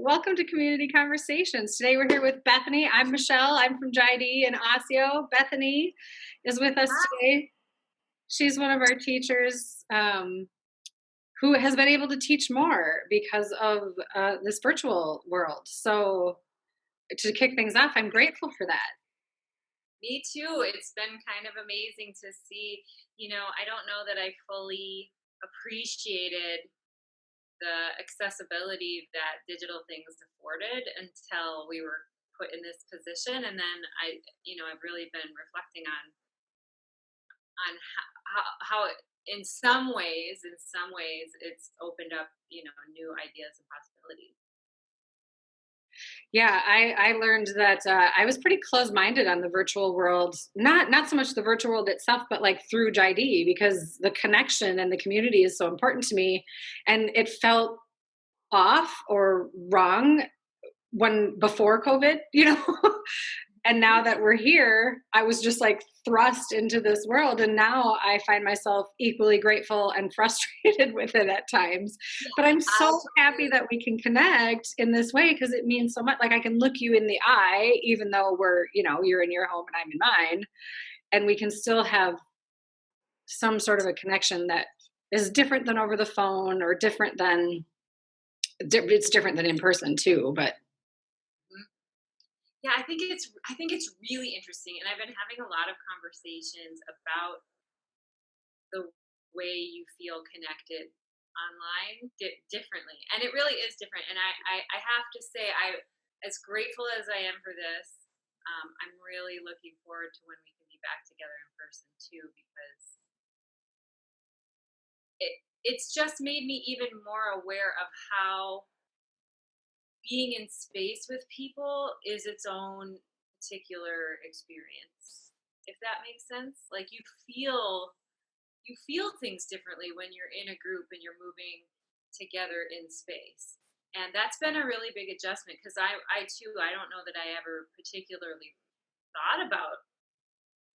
Welcome to Community Conversations. Today we're here with Bethany. I'm Michelle. I'm from JID and Osseo. Bethany is with us today. She's one of our teachers who has been able to teach more because of this virtual world. So to kick things off, I'm grateful for that. Me too. It's been kind of amazing to see, I don't know that I fully appreciated the accessibility that digital things afforded until we were put in this position. And then I've really been reflecting on how in some ways it's opened up, new ideas and possibilities. Yeah, I learned that I was pretty close-minded on the virtual world. Not so much the virtual world itself, but like through JID, because the connection and the community is so important to me. And it felt off or wrong before COVID, And now that we're here, I was just like thrust into this world. And now I find myself equally grateful and frustrated with it at times. But I'm so happy that we can connect in this way because it means so much. Like I can look you in the eye, even though you're in your home and I'm in mine. And we can still have some sort of a connection that is different than over the phone or it's different than in person too, but yeah, I think it's really interesting, and I've been having a lot of conversations about the way you feel connected online differently, and it really is different. And I have to say, as grateful as I am for this, I'm really looking forward to when we can be back together in person too, because it's just made me even more aware of how being in space with people is its own particular experience, if that makes sense. Like you feel things differently when you're in a group and you're moving together in space. And that's been a really big adjustment because I don't know that I ever particularly thought about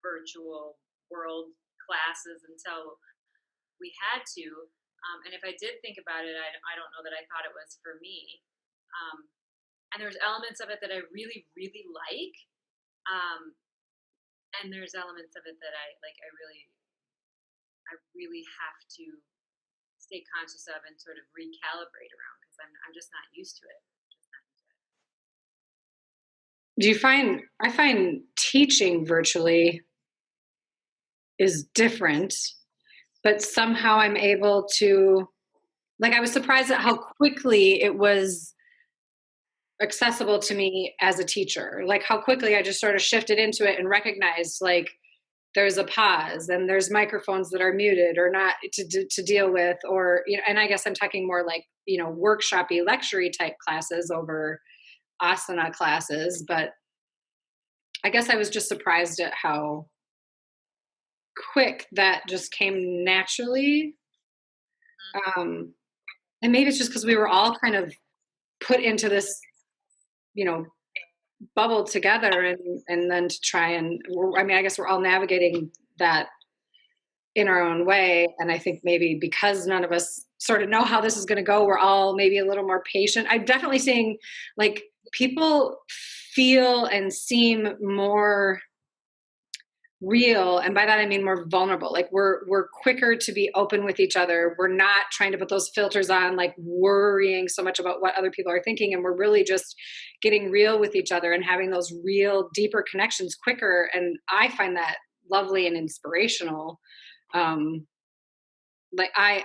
virtual world classes until we had to. And if I did think about it, I don't know that I thought it was for me. And there's elements of it that I really, really like. And there's elements of it that I really have to stay conscious of and sort of recalibrate around because I'm just not used to it. I find teaching virtually is different, but somehow I'm able to, I was surprised at how quickly it was accessible to me as a teacher, like how quickly I just sort of shifted into it and recognized there's a pause and there's microphones that are muted or not to deal with, or, and I guess I'm talking more like, workshop-y lecture-y type classes over asana classes. But I guess I was just surprised at how quick that just came naturally. And maybe it's just because we were all kind of put into this, bubble together and then to try and, I guess we're all navigating that in our own way. And I think maybe because none of us sort of know how this is going to go, we're all maybe a little more patient. I'm definitely seeing people feel and seem more real, and by that I mean more vulnerable. Like we're quicker to be open with each other. We're not trying to put those filters on, worrying so much about what other people are thinking, and we're really just getting real with each other and having those real deeper connections quicker. And I find that lovely and inspirational. I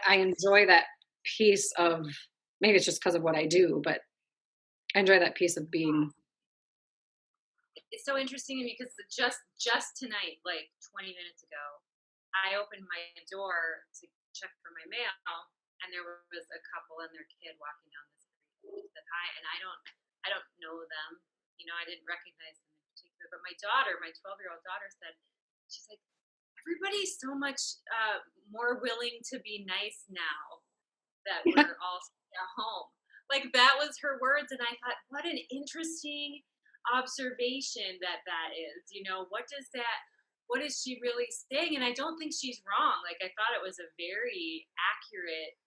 enjoy that piece of, maybe it's just because of what I do, but I enjoy that piece of being. It's so interesting to me because just tonight, 20 minutes ago, I opened my door to check for my mail, and there was a couple and their kid walking down the street. They said hi, and I don't know them. I didn't recognize them in particular. But my 12-year-old daughter said, she's like, everybody's so much more willing to be nice now that we're all at home. That was her words, and I thought, what an interesting observation that is. What is she really saying? And I don't think she's wrong. I thought it was a very accurate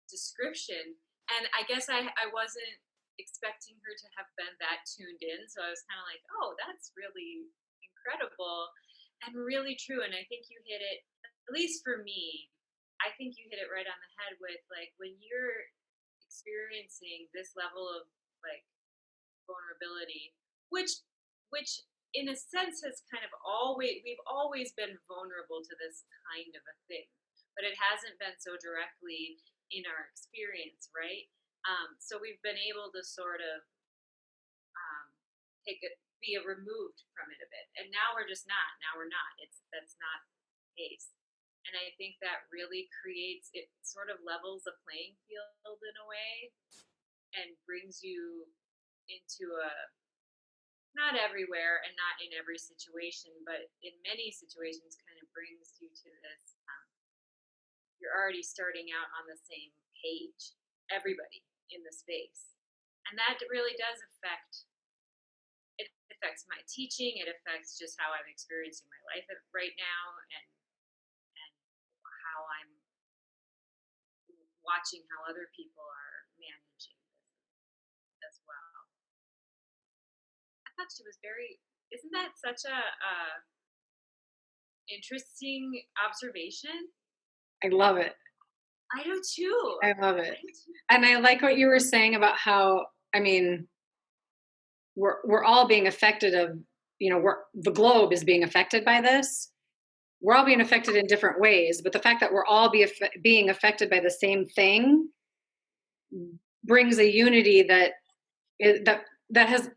description. And I guess I wasn't expecting her to have been that tuned in. So I was kind of like, oh, that's really incredible and really true. And I think you hit it, at least for me, I think you hit it right on the head with like when you're experiencing this level of like vulnerability, which in a sense has kind of we've always been vulnerable to this kind of a thing, but it hasn't been so directly in our experience, right? So we've been able to sort of take it, be removed from it a bit, and now we're just not. Now we're not. That's not the case, and I think that really creates it. Sort of levels the playing field in a way, and brings you into a not everywhere and not in every situation, but in many situations, kind of brings you to this. You're already starting out on the same page, everybody in the space, and that really does affect. It affects my teaching. It affects just how I'm experiencing my life right now, and how I'm watching how other people are managing this as well. I thought she was very. Isn't that such a interesting observation? I love it. I do too. I love it. I do too. And I like what you were saying about how, I mean, we're all being affected of, the globe is being affected by this. We're all being affected in different ways, but the fact that we're all being affected by the same thing brings a unity that has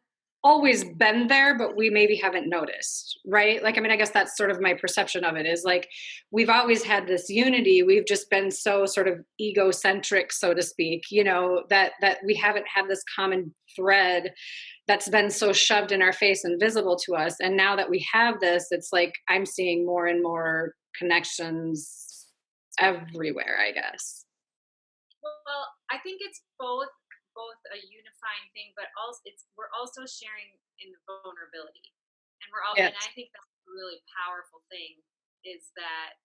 always been there, but we maybe haven't noticed, right? Like, I mean, I guess that's sort of my perception of it, is like, we've always had this unity. We've just been so sort of egocentric, so to speak, that we haven't had this common thread that's been so shoved in our face and visible to us. And now that we have this, it's like, I'm seeing more and more connections everywhere, I guess. Well, I think it's both a unifying thing, but also we're also sharing in the vulnerability, and and Yes. I think that's a really powerful thing is that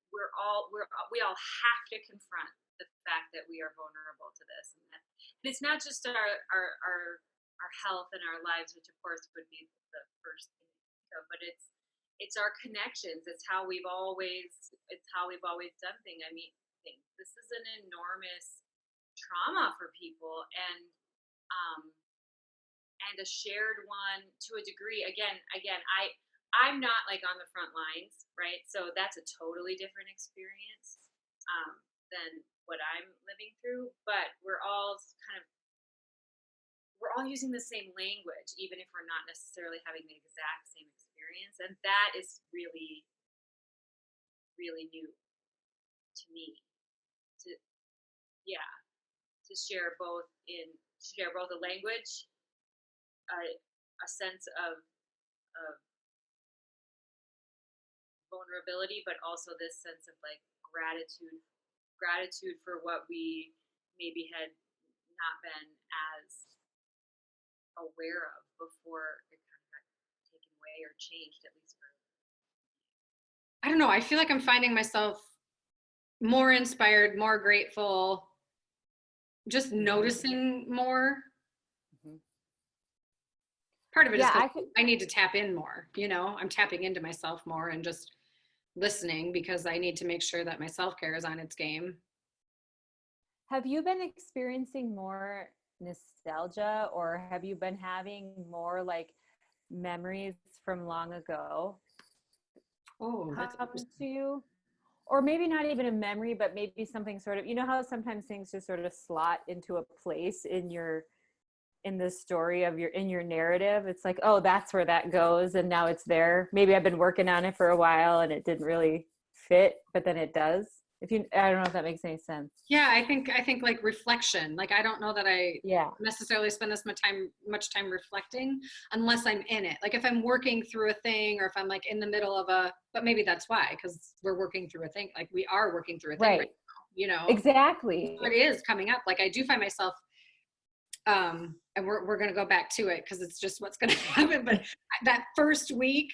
we all have to confront the fact that we are vulnerable to this, and that and it's not just our health and our lives, which of course would be the first thing to think of, but it's our connections. It's how we've always done things. I mean, this is an enormous trauma for people, and a shared one to a degree. Again, I'm not like on the front lines, right? So that's a totally different experience than what I'm living through. But we're all using the same language, even if we're not necessarily having the exact same experience, and that is really, really new to me. To yeah, to share both a language, a sense of vulnerability, but also this sense of like gratitude for what we maybe had not been as aware of before it kind of got taken away or changed, at least for. I don't know. I feel like I'm finding myself more inspired, more grateful, just noticing more. Mhm. Part of it is Yeah, because I need to tap in more, I'm tapping into myself more and just listening, because I need to make sure that my self-care is on its game. have you been experiencing more nostalgia, or have you been having more like memories from long ago Oh, that's come to you? Or maybe not even a memory, but maybe something sort of, how sometimes things just sort of slot into a place in the story of in your narrative. It's like, oh, that's where that goes, and now it's there. Maybe I've been working on it for a while and it didn't really fit, but then it does. I don't know if that makes any sense. Yeah, I think like reflection. Like, I don't know that I Yeah. necessarily spend this much time reflecting unless I'm in it. Like, if I'm working through a thing, or if I'm like in the middle of but maybe that's why, because we're working through a thing. Like, we are working through a thing right now, Exactly. So it is coming up. Like, I do find myself, and we're going to go back to it because it's just what's going to happen. But that first week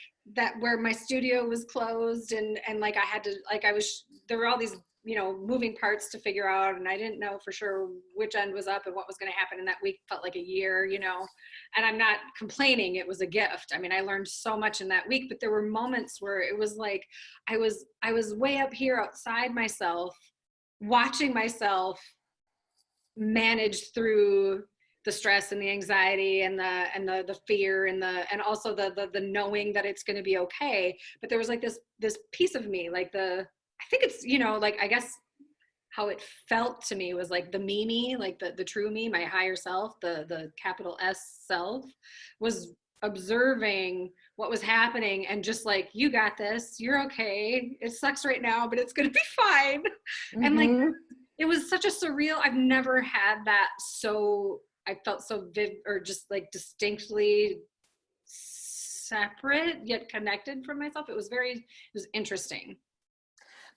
where my studio was closed, and like I had to, like, there were all these moving parts to figure out, and I didn't know for sure which end was up and what was going to happen in that week. Felt like a year, and I'm not complaining. It was a gift. I mean, I learned so much in that week, but there were moments where it was like I was way up here outside myself, watching myself manage through the stress and the anxiety and the fear and also the knowing that it's going to be okay. But there was like this piece of me, like I think it's, like, I guess how it felt to me was like the me, like the true me, my higher self, the capital S self, was observing what was happening and just like, you got this, you're okay, it sucks right now, but it's gonna be fine. Mm-hmm. And like, it was such a surreal, I've never had that. So I felt so or just like distinctly separate yet connected from myself. It was interesting.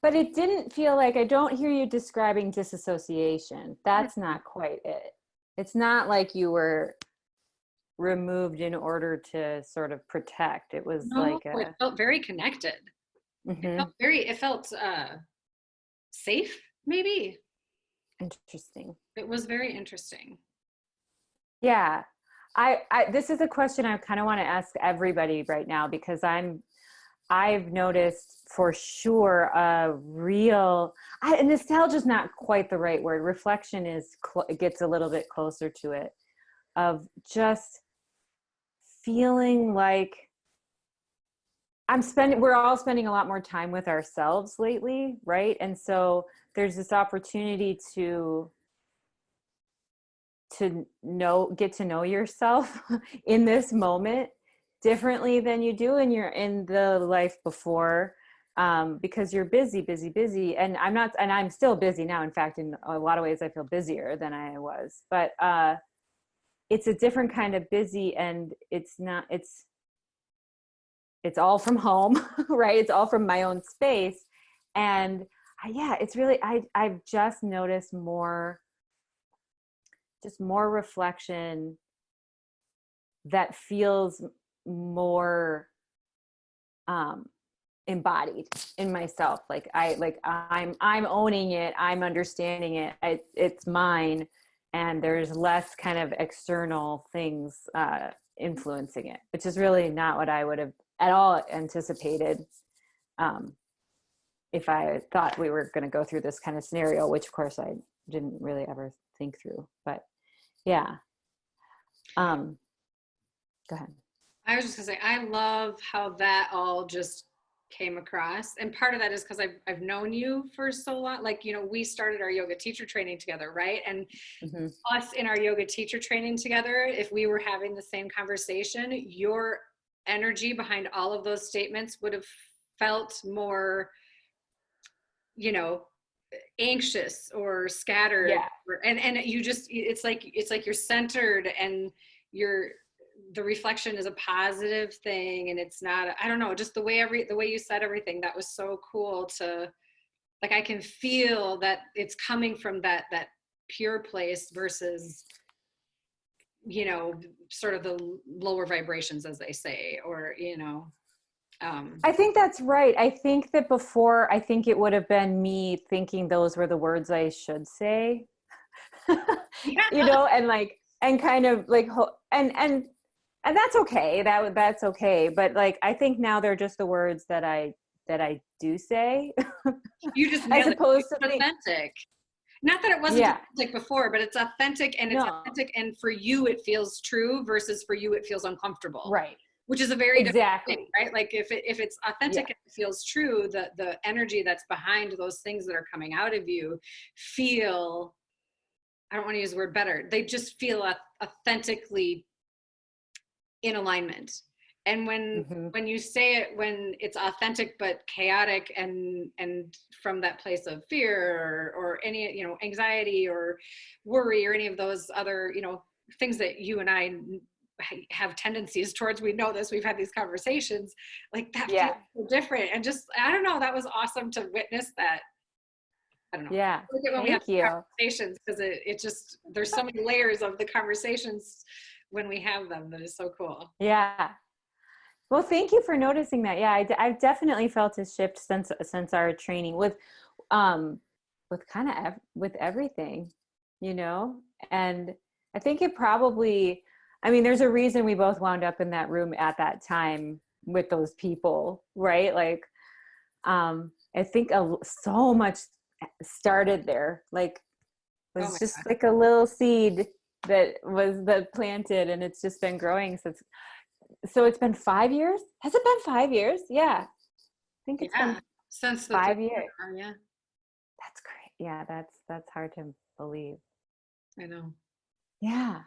But it didn't feel like, I don't hear you describing disassociation. That's not quite it. It's not like you were removed in order to sort of protect. It was it felt very connected. Mm-hmm. It felt safe, maybe. Interesting. It was very interesting. Yeah. I this is a question I kind of want to ask everybody right now, because I've noticed for sure and nostalgia is not quite the right word. Reflection it gets a little bit closer to it, of just feeling like we're all spending a lot more time with ourselves lately, right? And so there's this opportunity to get to know yourself in this moment differently than you do in the life before, because you're busy, and I'm still busy now. In fact, in a lot of ways I feel busier than I was, but it's a different kind of busy, and it's all from home, right? It's all from my own space. And it's really, I've just noticed more reflection that feels more embodied in myself. Like I'm owning it, I'm understanding it, it's mine, and there's less kind of external things influencing it, which is really not what I would have at all anticipated if I thought we were going to go through this kind of scenario, which of course I didn't really ever think through. But yeah. Go ahead. I was just gonna say, I love how that all just came across. And part of that is because I've known you for so long. Like, we started our yoga teacher training together, right? And us in our yoga teacher training together, if we were having the same conversation, your energy behind all of those statements would have felt more, anxious or scattered. Yeah. And you just, it's like you're centered, and the reflection is a positive thing, and it's not, I don't know, just the way you said everything, that was so cool to, like, I can feel that it's coming from that pure place versus, sort of the lower vibrations, as they say, or, I think that's right. I think that before, I think it would have been me thinking those were the words I should say, and like, and kind of like, and that's okay. That's okay. But like, I think now they're just the words that I do say. You just as opposed to authentic. Not that it wasn't authentic before, but it's authentic, and it's authentic, and for you it feels true versus for you it feels uncomfortable. Right. Which is a very different exactly thing, right? Like if it's authentic and it feels true, the energy that's behind those things that are coming out of you feel, I don't want to use the word better, they just feel authentically in alignment. And when you say it, when it's authentic but chaotic and from that place of fear or any, anxiety or worry or any of those other, things that you and I have tendencies towards, we know this, we've had these conversations, like that feels so different. And just, I don't know, that was awesome to witness that. I don't know. Yeah. Thank you. Conversations, because it just, there's so many layers of the conversations when we have them that is so cool. Yeah. Well, thank you for noticing that. Yeah, I've definitely felt a shift since our training with, with kind of with everything, you know. And I think it probably, I mean, there's a reason we both wound up in that room at that time with those people, right? Like, I think so much started there. Like, it Oh was my just God. like a little seed that planted, and it's just been growing since. So it's been 5 years. Has it been 5 years? Yeah, I think it's Yeah. been Since the 5 years. yeah, That's great. Yeah, that's hard to believe. I know. Yeah.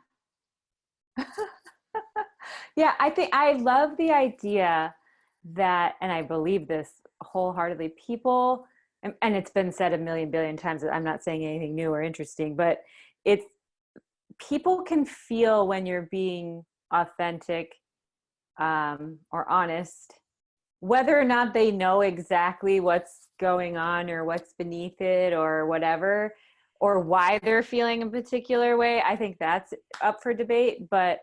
Yeah, I think I love the idea that, and I believe this wholeheartedly, people, and it's been said a million billion times, I'm not saying anything new or interesting, but it's, people can feel when you're being authentic, or honest, whether or not they know exactly what's going on or what's beneath it or whatever, or why they're feeling a particular way. I think that's up for debate, but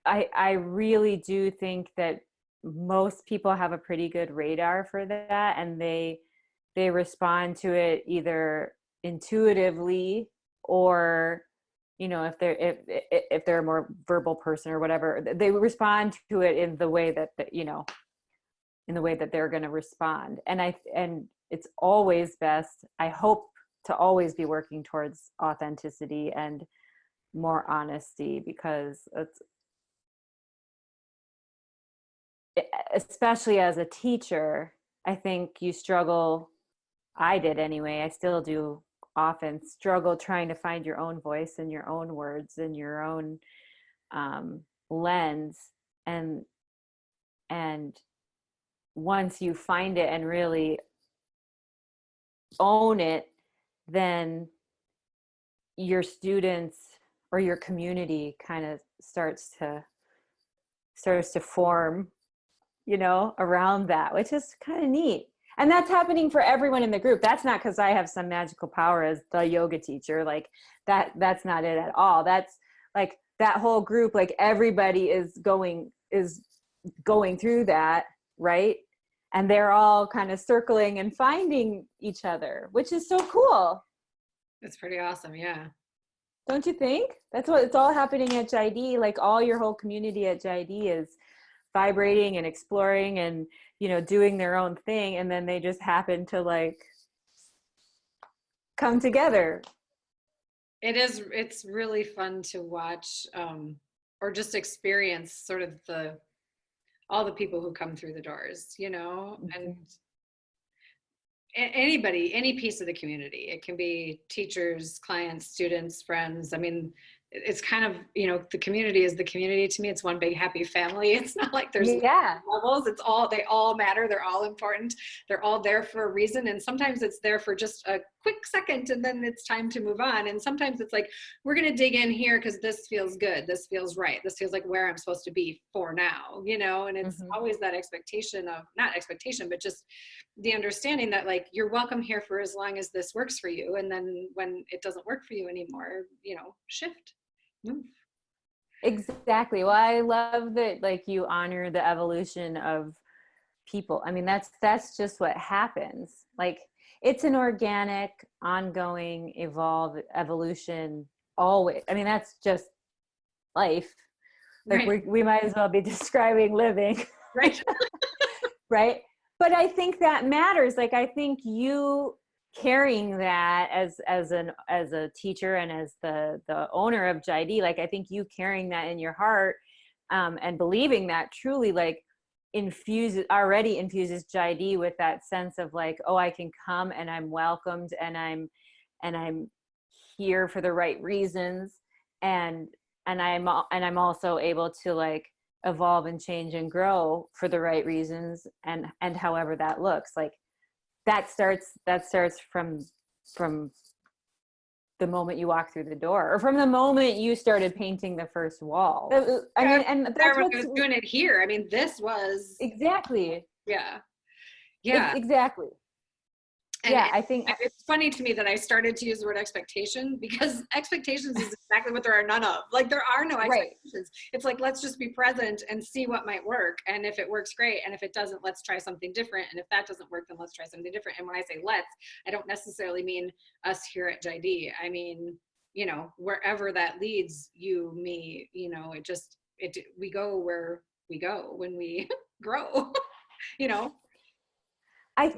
I really do think that most people have a pretty good radar for that, and they respond to it either intuitively, or, you know, if they're a more verbal person or whatever, they respond to it in the way that, you know, in the way that they're going to respond. And it's always best, I hope, to always be working towards authenticity and more honesty, because it's, especially as a teacher, I think you struggle, I did anyway, I still do often struggle trying to find your own voice and your own words and your own lens. And once you find it and really own it, then your students or your community kind of starts to form, you know, around that, which is kind of neat. And that's happening for everyone in the group. That's not because I have some magical power as the yoga teacher. Like that's not it at all. That's like that whole group, like everybody is going through that, right? And they're all kind of circling and finding each other, which is so cool. It's pretty awesome. Yeah. Don't you think? That's what it's all happening at JID. Like all your whole community at JID is vibrating and exploring and, you know, doing their own thing. And then they just happen to like come together. It's really fun to watch, or just experience sort of all the people who come through the doors, you know, and anybody, any piece of the community. It can be teachers, clients, students, friends. I mean, it's kind of, you know, the community is the community to me. It's one big happy family. It's not like there's levels. It's all, they all matter. They're all important. They're all there for a reason. And sometimes it's there for just a quick second and then it's time to move on. And sometimes it's like, we're going to dig in here because this feels good. This feels right. This feels like where I'm supposed to be for now, you know. And it's always that expectation of, not expectation, but just the understanding that like, you're welcome here for as long as this works for you. And then when it doesn't work for you anymore, you know, shift. Move. Exactly. Well, I love that, like, you honor the evolution of people. I mean, that's just what happens. Like, it's an organic, ongoing, evolution always. I mean, that's just life. Like, Right. we might as well be describing living. Right. Right. But I think that matters. Like, I think you carrying that as a teacher and as the owner of JID, like, I think you carrying that in your heart, and believing that truly, like, already infuses JID with that sense of like, oh, I can come and I'm welcomed and I'm here for the right reasons, and I'm also able to like evolve and change and grow for the right reasons, and however that looks. Like, that starts from the moment you walk through the door, or from the moment you started painting the first wall. I mean, and that's what I was doing it here. I mean, this was exactly. yeah. Exactly. And Yeah, I think it's funny to me that I started to use the word expectation, because expectations is exactly what there are none of. Like, there are no right. expectations. It's like, let's just be present and see what might work. And if it works, great. And if it doesn't, let's try something different. And if that doesn't work, then let's try something different. And when I say let's, I don't necessarily mean us here at JD. I mean, you know, wherever that leads you, me, you know, we go where we go when we grow, you know.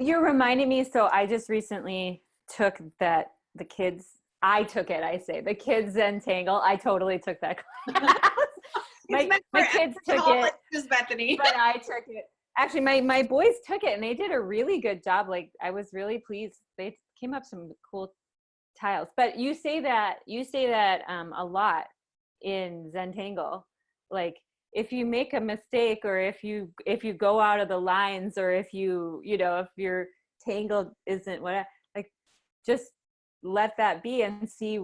You're reminding me. So I just recently took the kids Zentangle. I totally took that class. my kids took it, Bethany. but I took it. Actually, my boys took it and they did a really good job. Like, I was really pleased. They came up some cool tiles. But you say that a lot in Zentangle. Like, if you make a mistake, or if you go out of the lines, or if if your tangle isn't what, like, just let that be and see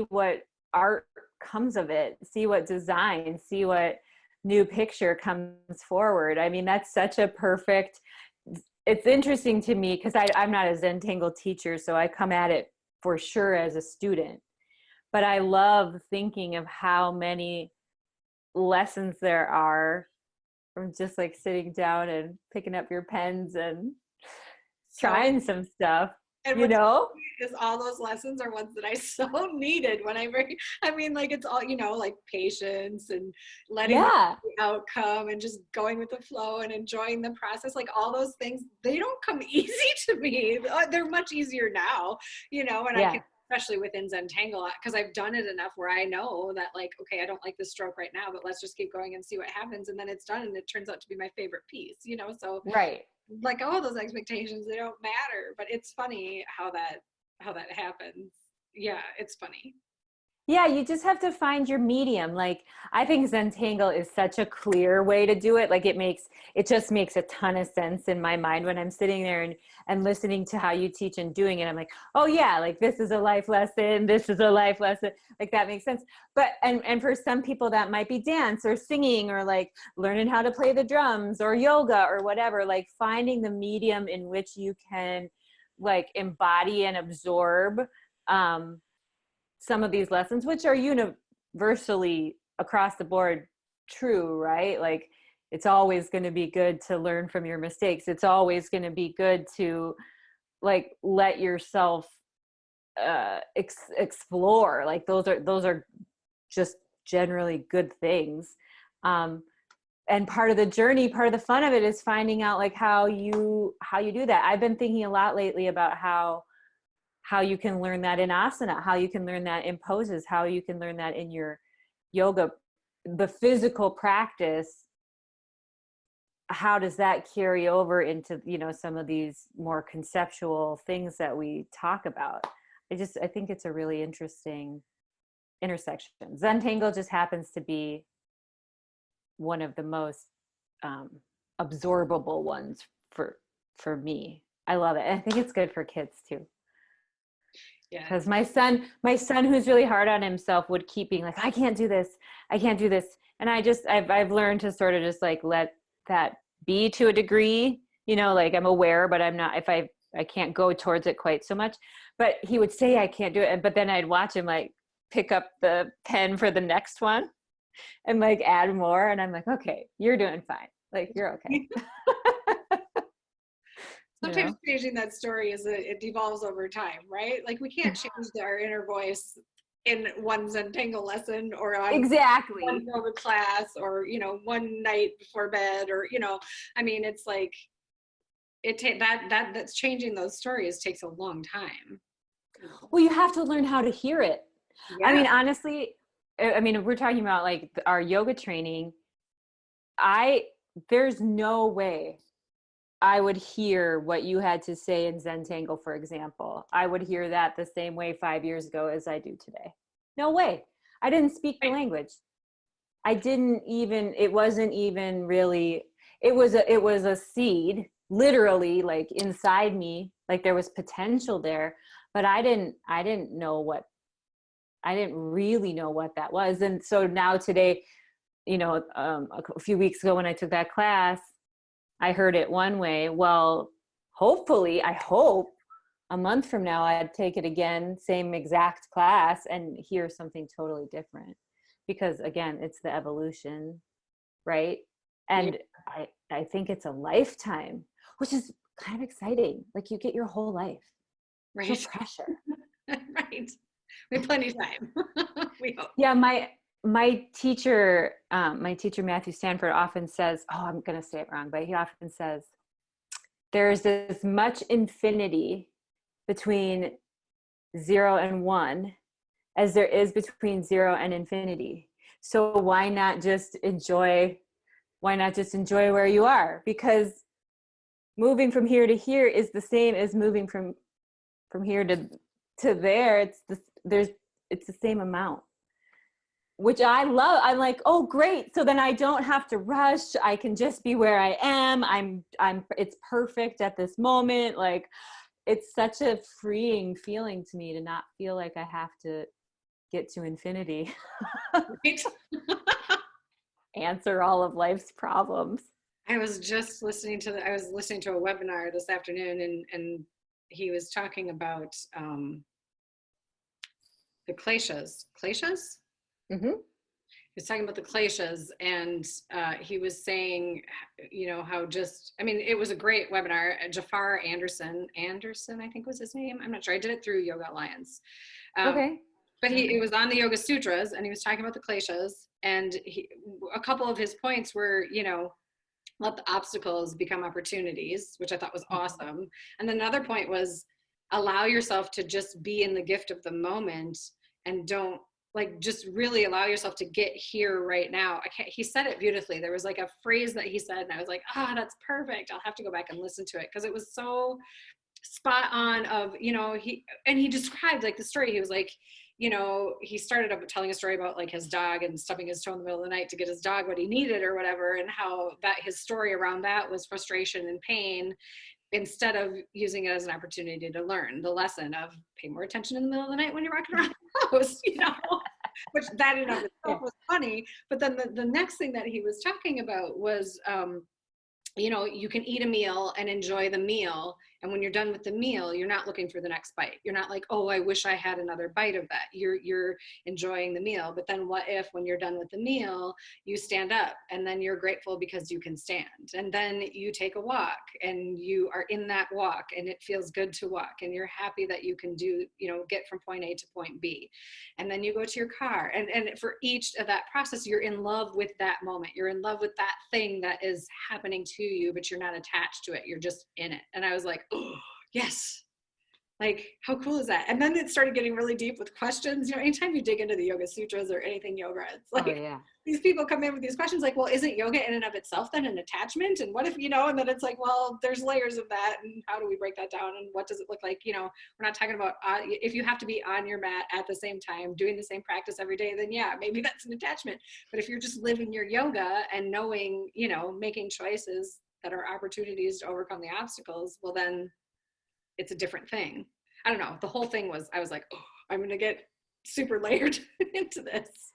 what art comes of it, see what design, see what new picture comes forward. I mean, that's such a perfect, it's interesting to me because I'm not a Zentangle teacher, so I come at it for sure as a student, but I love thinking of how many lessons there are from just like sitting down and picking up your pens and trying some stuff, and you know. Because all those lessons are ones that I so needed when I mean, like, it's all, you know, like patience and letting the outcome and just going with the flow and enjoying the process. Like, all those things, they don't come easy to me. They're much easier now, you know, and I can, especially within Zentangle, because I've done it enough where I know that, like, okay, I don't like this stroke right now, but let's just keep going and see what happens. And then it's done and it turns out to be my favorite piece, you know? So like, all those expectations, they don't matter, but it's funny how that happens. Yeah, it's funny. Yeah, you just have to find your medium. Like, I think Zentangle is such a clear way to do it. Like, it just makes a ton of sense in my mind when I'm sitting there and listening to how you teach and doing it. I'm like, oh yeah, like, this is a life lesson. This is a life lesson. Like, that makes sense. But, and for some people that might be dance or singing or like learning how to play the drums or yoga or whatever, like finding the medium in which you can like embody and absorb, some of these lessons, which are universally across the board true, right? Like, it's always going to be good to learn from your mistakes. It's always going to be good to like let yourself explore. Like, those are just generally good things. And part of the journey, part of the fun of it is finding out like how you do that. I've been thinking a lot lately about how you can learn that in asana, how you can learn that in poses, how you can learn that in your yoga, the physical practice. How does that carry over into, you know, some of these more conceptual things that we talk about? I think it's a really interesting intersection. Zentangle just happens to be one of the most absorbable ones for me. I love it. I think it's good for kids too. Yeah. Because my son who's really hard on himself would keep being like, I can't do this. And I've learned to sort of just like let that be to a degree, you know, like I'm aware, but I'm not, if I can't go towards it quite so much. But he would say I can't do it. But then I'd watch him like pick up the pen for the next one and like add more. And I'm like, okay, you're doing fine. Like, you're okay. Sometimes changing that story it devolves over time, right? Like, we can't change our inner voice in one Zentangle lesson or on one yoga class or, you know, one night before bed or, you know, I mean, it's like that's changing those stories takes a long time. Well, you have to learn how to hear it. Yeah. I mean, honestly, I mean, if we're talking about like our yoga training, there's no way I would hear what you had to say in Zentangle, for example. I would hear that the same way 5 years ago as I do today. No way. I didn't speak the language. It wasn't even really, it was a seed, literally, like inside me, like there was potential there, but I didn't really know what that was. And so now today, you know, a few weeks ago when I took that class, I heard it one way. Well, hopefully, I hope a month from now, I'd take it again, same exact class, and hear something totally different. Because again, it's the evolution, right? And I think it's a lifetime, which is kind of exciting. Like you get your whole life. Right. No pressure. Right. We have plenty of time. We hope. Yeah, my teacher Matthew Stanford often says, oh, I'm gonna say it wrong, but he often says, there's as much infinity between 0 and 1 as there is between 0 and infinity. So why not just enjoy where you are? Because moving from here to here is the same as moving from here to there. It's the same amount, which I love. I'm like, oh great, so then I don't have to rush. I can just be where I am. It's perfect at this moment. Like, it's such a freeing feeling to me to not feel like I have to get to infinity. Right. Answer all of life's problems. I was just listening to a webinar this afternoon, and he was talking about the kleshas. Kleshas? Mm-hmm. He was talking about the kleshas, and he was saying, how it was a great webinar. Jafar Anderson, I think was his name. I'm not sure. I did it through Yoga Alliance. Okay. But it was on the Yoga Sutras, and he was talking about the kleshas, and a couple of his points were, let the obstacles become opportunities, which I thought was awesome. And then another point was allow yourself to just be in the gift of the moment, and don't just really allow yourself to get here right now. He said it beautifully. There was like a phrase that he said, and I was like, that's perfect. I'll have to go back and listen to it, because it was so spot on of, he described like the story. He was like, he started up telling a story about like his dog and stubbing his toe in the middle of the night to get his dog what he needed or whatever, and how that his story around that was frustration and pain, instead of using it as an opportunity to learn the lesson of pay more attention in the middle of the night when you're walking around the house, which that in and of itself was funny. But then the next thing that he was talking about was, you can eat a meal and enjoy the meal. And when you're done with the meal, you're not looking for the next bite. You're not like, oh, I wish I had another bite of that. You're enjoying the meal. But then what if when you're done with the meal, you stand up, and then you're grateful because you can stand. And then you take a walk, and you are in that walk, and it feels good to walk, and you're happy that you can get from point A to point B. And then you go to your car. And for each of that process, you're in love with that moment. You're in love with that thing that is happening to you, but you're not attached to it. You're just in it. And I was like, oh, yes. Like, how cool is that? And then it started getting really deep with questions. Anytime you dig into the Yoga Sutras or anything yoga, it's like, these people come in with these questions like, well, isn't yoga in and of itself then an attachment? And what if, and then it's like, well, there's layers of that. And how do we break that down? And what does it look like? We're not talking about, if you have to be on your mat at the same time, doing the same practice every day, then yeah, maybe that's an attachment. But if you're just living your yoga and knowing, making choices that are opportunities to overcome the obstacles, well, then it's a different thing. I don't know. The whole thing was, I was like, oh, I'm going to get super layered into this.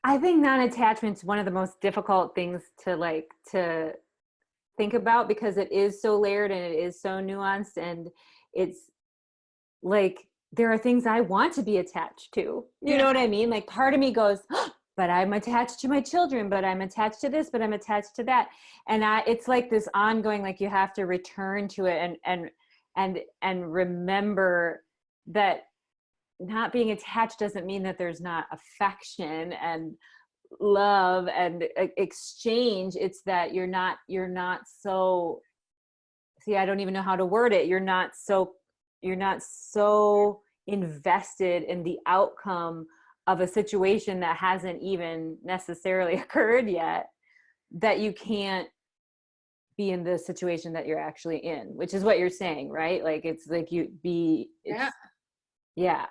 I think non-attachment's one of the most difficult things to think about, because it is so layered and it is so nuanced, and it's like, there are things I want to be attached to. You know what I mean? Like, part of me goes, oh, but I'm attached to my children, but I'm attached to this, but I'm attached to that. And it's like this ongoing, like, you have to return to it and remember that not being attached doesn't mean that there's not affection and love and exchange. It's that you're not so, I don't even know how to word it. You're not so invested in the outcome of a situation that hasn't even necessarily occurred yet, that you can't be in the situation that you're actually in, which is what you're saying, right? Like, it's like yeah.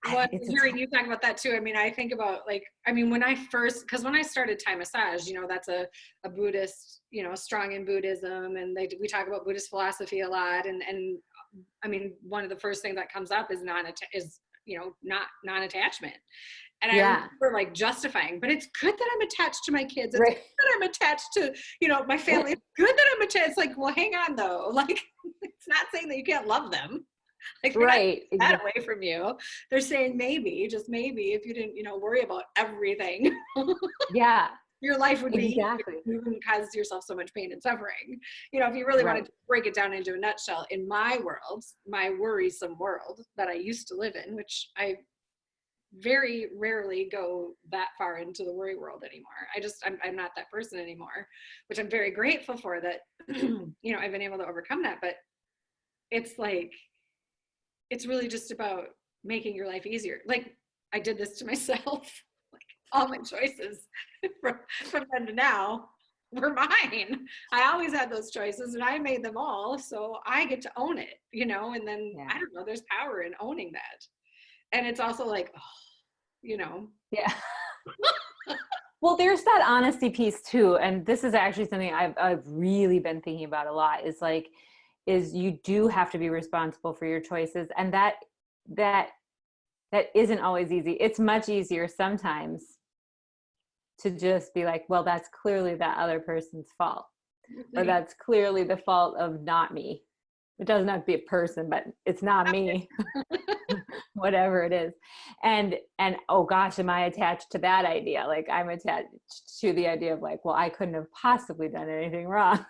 Well, hearing you talk about that too, I think about when I started Thai massage, that's a Buddhist, strong in Buddhism, and we talk about Buddhist philosophy a lot, and one of the first things that comes up is not non-attachment. And I remember justifying, but it's good that I'm attached to my kids. It's good that I'm attached to, my family. It's good that I'm attached. It's like, well, hang on though. Like, it's not saying that you can't love them. Like they're not Right. taking that away from you. They're saying maybe, just maybe, if you didn't, worry about everything, Yeah, your life would be easier. exactly. You wouldn't cause yourself so much pain and suffering. If you really wanted Right. to break it down into a nutshell, in my world, my worrisome world that I used to live in, which I very rarely go that far into the worry world anymore. I'm not that person anymore, which I'm very grateful for that, I've been able to overcome that. But it's like, it's really just about making your life easier. Like I did this to myself. Like all my choices from then to now were mine. I always had those choices and I made them all. So I get to own it, and then Yeah. I don't know, there's power in owning that. And it's also like, Yeah. Well, there's that honesty piece too. And this is actually something I've really been thinking about a lot is you do have to be responsible for your choices. And that isn't always easy. It's much easier sometimes to just be like, well, that's clearly that other person's fault, or that's clearly the fault of not me. It doesn't have to be a person, but it's not me. Whatever it is. And oh gosh, am I attached to that idea? Like I'm attached to the idea of like, well, I couldn't have possibly done anything wrong.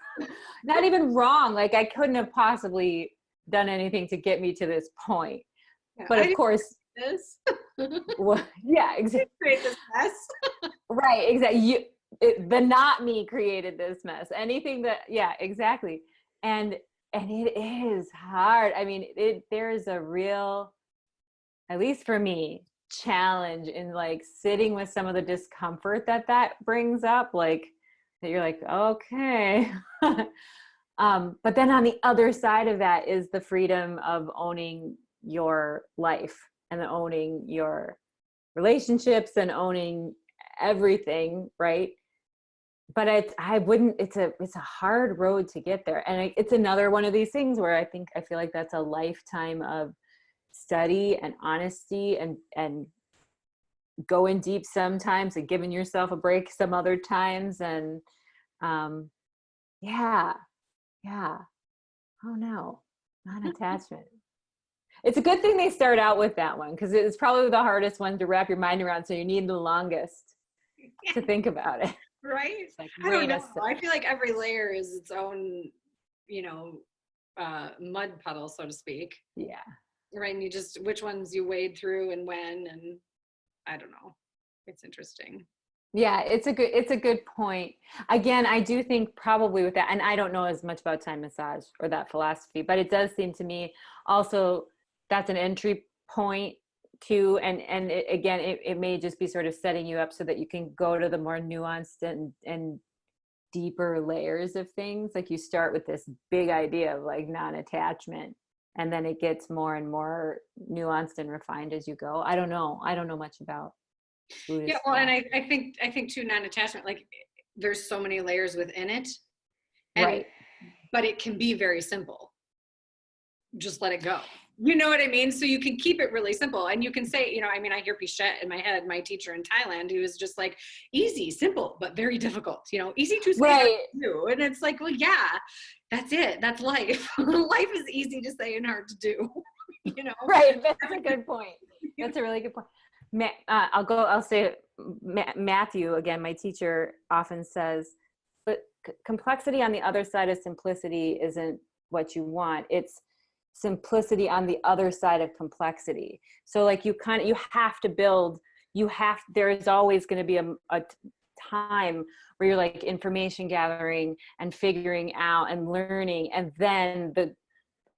Not even wrong. Like I couldn't have possibly done anything to get me to this point. Yeah, but of course, this. well, yeah, exactly. Create this mess. Right, exactly. The not me created this mess. Anything that, yeah, exactly. And it is hard. I mean, there is a real, at least for me, challenge in like sitting with some of the discomfort that brings up, like that you're like, okay. But then on the other side of that is the freedom of owning your life and owning your relationships and owning everything, right? But it's a hard road to get there. And it's another one of these things where I feel like that's a lifetime of study and honesty and going deep sometimes and giving yourself a break some other times. And yeah. Oh no, non-attachment. It's a good thing they start out with that one because it's probably the hardest one to wrap your mind around. So you need the longest to think about it. Right? Like, I don't know. I feel like every layer is its own, mud puddle, so to speak. Yeah. Right. And which ones you wade through and when, and I don't know. It's interesting. Yeah, it's a good point. Again, I do think probably with that, and I don't know as much about time massage or that philosophy, but it does seem to me also that's an entry point too. And it may just be sort of setting you up so that you can go to the more nuanced and deeper layers of things. Like you start with this big idea of like non-attachment, and then it gets more and more nuanced and refined as you go. I don't know much about Buddhist. Yeah, well, and I think too, non-attachment, like there's so many layers within it. And, right. But it can be very simple. Just let it go. You know what I mean? So you can keep it really simple. And you can say, I hear Pichette in my head, my teacher in Thailand, who is just like easy, simple, but very difficult, easy to say, right. do. And it's like, well, yeah, that's it. That's life. Life is easy to say and hard to do, Right. That's a good point. That's a really good point. I'll say Matthew, again, my teacher often says, but complexity on the other side of simplicity isn't what you want. It's simplicity on the other side of complexity. So like you have to build, there's always going to be a time where you're like information gathering and figuring out and learning. And then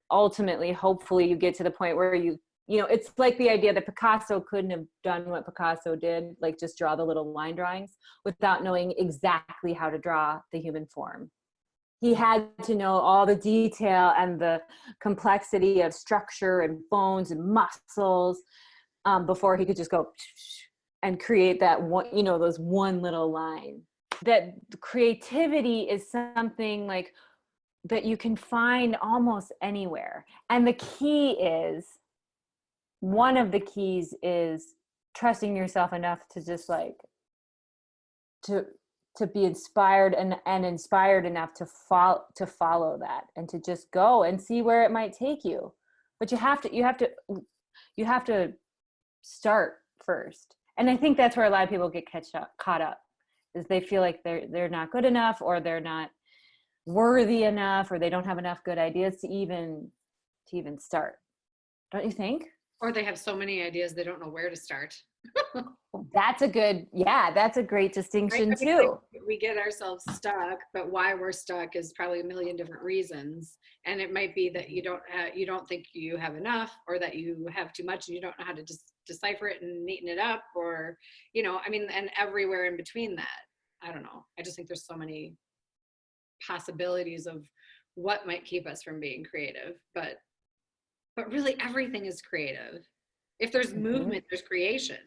ultimately, hopefully you get to the point where it's like the idea that Picasso couldn't have done what Picasso did, like just draw the little line drawings without knowing exactly how to draw the human form. He had to know all the detail and the complexity of structure and bones and muscles before he could just go and create that one, those one little line. That creativity is something like that you can find almost anywhere. And one of the keys is trusting yourself enough to just like to be inspired and inspired enough to follow that and to just go and see where it might take you. but you have to start first. And I think that's where a lot of people get caught up, is they feel like they're not good enough, or they're not worthy enough, or they don't have enough good ideas to even start. Don't you think? Or they have so many ideas they don't know where to start. That's a great distinction, right? too. We get ourselves stuck, but why we're stuck is probably a million different reasons. And it might be that you don't think you have enough, or that you have too much and you don't know how to just decipher it and neaten it up, or, and everywhere in between that. I don't know. I just think there's so many possibilities of what might keep us from being creative, but really everything is creative. If there's movement, there's creation.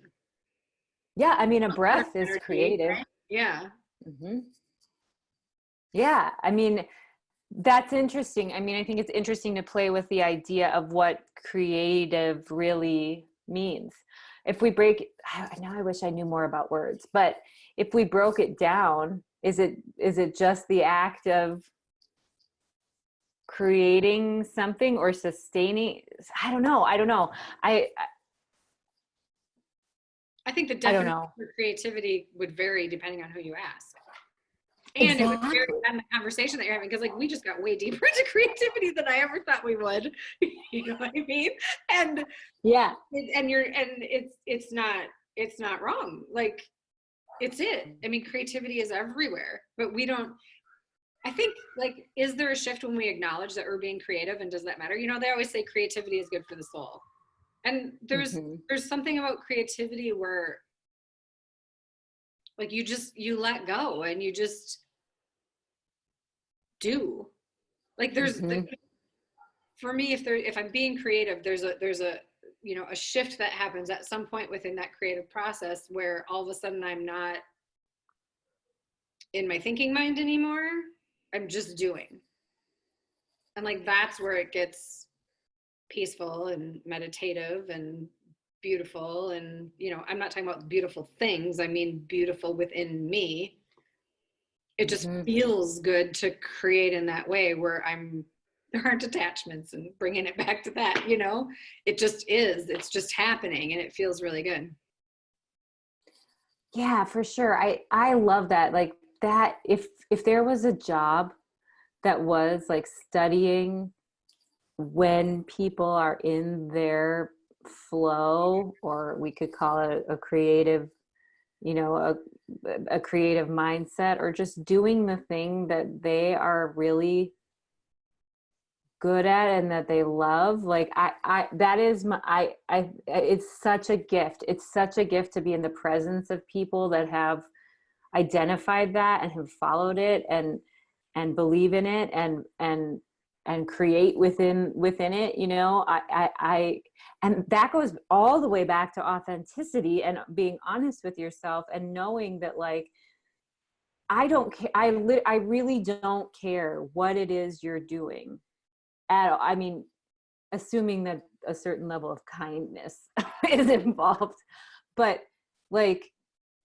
Yeah, I mean, a breath is creative. Right? Yeah. Yeah, I mean, that's interesting. I mean, I think it's interesting to play with the idea of what creative really means. If we now I wish I knew more about words, but if we broke it down, is it just the act of creating something, or sustaining? I don't know. I think the definition of creativity would vary depending on who you ask. And It would vary on the conversation that you're having, because we just got way deeper into creativity than I ever thought we would. You know what I mean? And yeah, it's not wrong. It's it. I mean, creativity is everywhere, but we don't. I think, is there a shift when we acknowledge that we're being creative, and does that matter? They always say creativity is good for the soul. And there's something about creativity where you let go and you just do. For me, if I'm being creative, there's a shift that happens at some point within that creative process, where all of a sudden I'm not in my thinking mind anymore. I'm just doing. And that's where it gets peaceful and meditative and beautiful. And I'm not talking about beautiful things, I mean beautiful within me. It just feels good to create in that way, where there aren't attachments, and bringing it back to that, it just is, it's just happening, and it feels really good. Yeah, for sure. I love that. That if there was a job that was studying when people are in their flow, or we could call it a creative, a creative mindset, or just doing the thing that they are really good at and that they love, it's such a gift. It's such a gift to be in the presence of people that have identified that and have followed it and believe in it and create within it. And that goes all the way back to authenticity and being honest with yourself, and knowing that I don't care. I really don't care what it is you're doing at all. I mean, assuming that a certain level of kindness is involved, but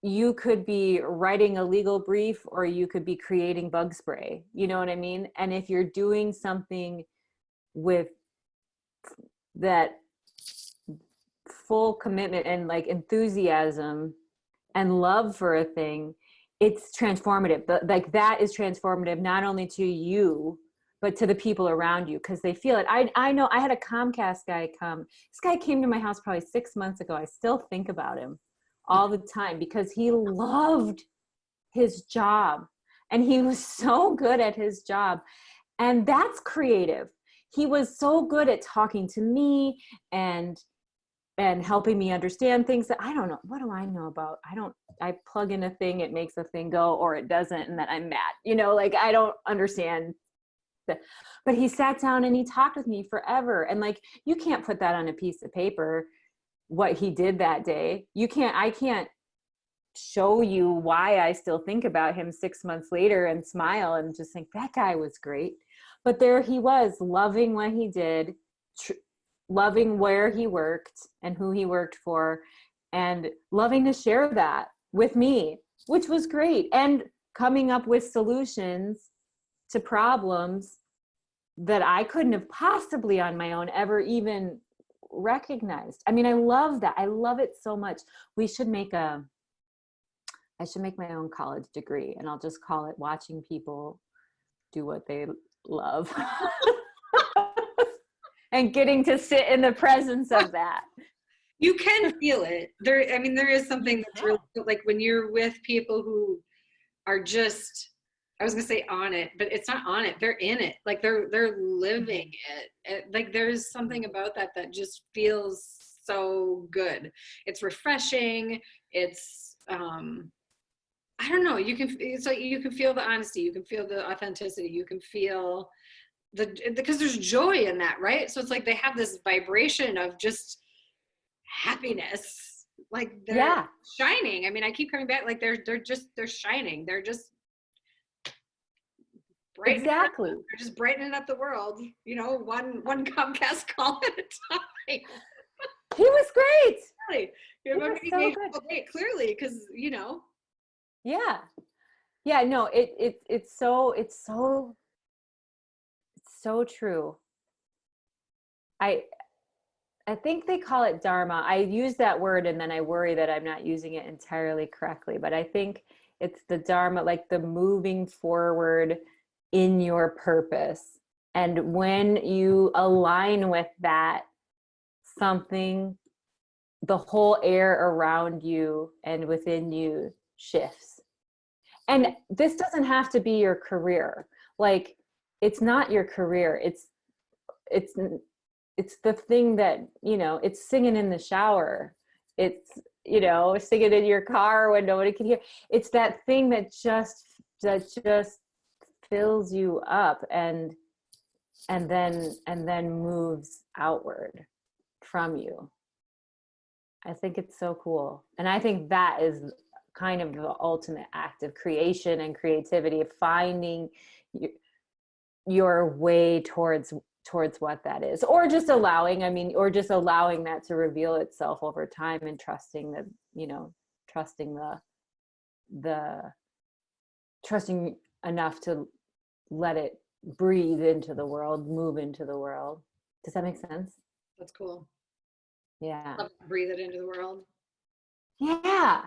you could be writing a legal brief, or you could be creating bug spray, you know what I mean? And if you're doing something with that full commitment and enthusiasm and love for a thing, it's transformative. That is transformative, not only to you, but to the people around you, because they feel it. I know I had a Comcast guy come. This guy came to my house probably 6 months ago. I still think about him all the time, because he loved his job and he was so good at his job. And that's creative. He was so good at talking to me and helping me understand things that I don't know. What do I know about? I plug in a thing, it makes a thing go, or it doesn't, and then I'm mad. I don't understand. But he sat down and he talked with me forever. And you can't put that on a piece of paper, what he did that day. I can't show you why I still think about him 6 months later and smile and just think that guy was great. But there he was, loving what he did, loving where he worked and who he worked for, and loving to share that with me, which was great. And coming up with solutions to problems that I couldn't have possibly on my own ever even recognized. I mean, I love that. I love it so much. I should make my own college degree, and I'll just call it watching people do what they love and getting to sit in the presence of that. You can feel it there. I mean, there is something that's really like when you're with people who are just, I was gonna say on it, but it's not on it. They're in it. Like they're living it. Like there's something about that just feels so good. It's refreshing. It's I don't know. It's like you can feel the honesty. You can feel the authenticity. You can feel because there's joy in that, right? So it's like they have this vibration of just happiness. Like they're shining. I mean, I keep coming back. Like they're shining. They're just exactly. They're just brightening up the world. You know, one Comcast call at a time. He was great. Really, so great. Clearly, because you know. Yeah. No, it's so true. I think they call it dharma. I use that word and then I worry that I'm not using it entirely correctly, but I think it's the dharma, like the moving forward in your purpose. And when you align with that, the whole air around you and within you shifts. And this doesn't have to be your career. Like, it's not your career. It's the thing that, you know, it's singing in the shower. It's, you know, singing in your car when nobody can hear. It's that thing that just fills you up and then moves outward from you. I think it's so cool. And I think that is kind of the ultimate act of creation and creativity, of finding your way towards what that is, or just allowing that to reveal itself over time, and trusting enough to let it breathe into the world, move into the world. Does that make sense? That's cool. Yeah. Breathe it into the world. Yeah.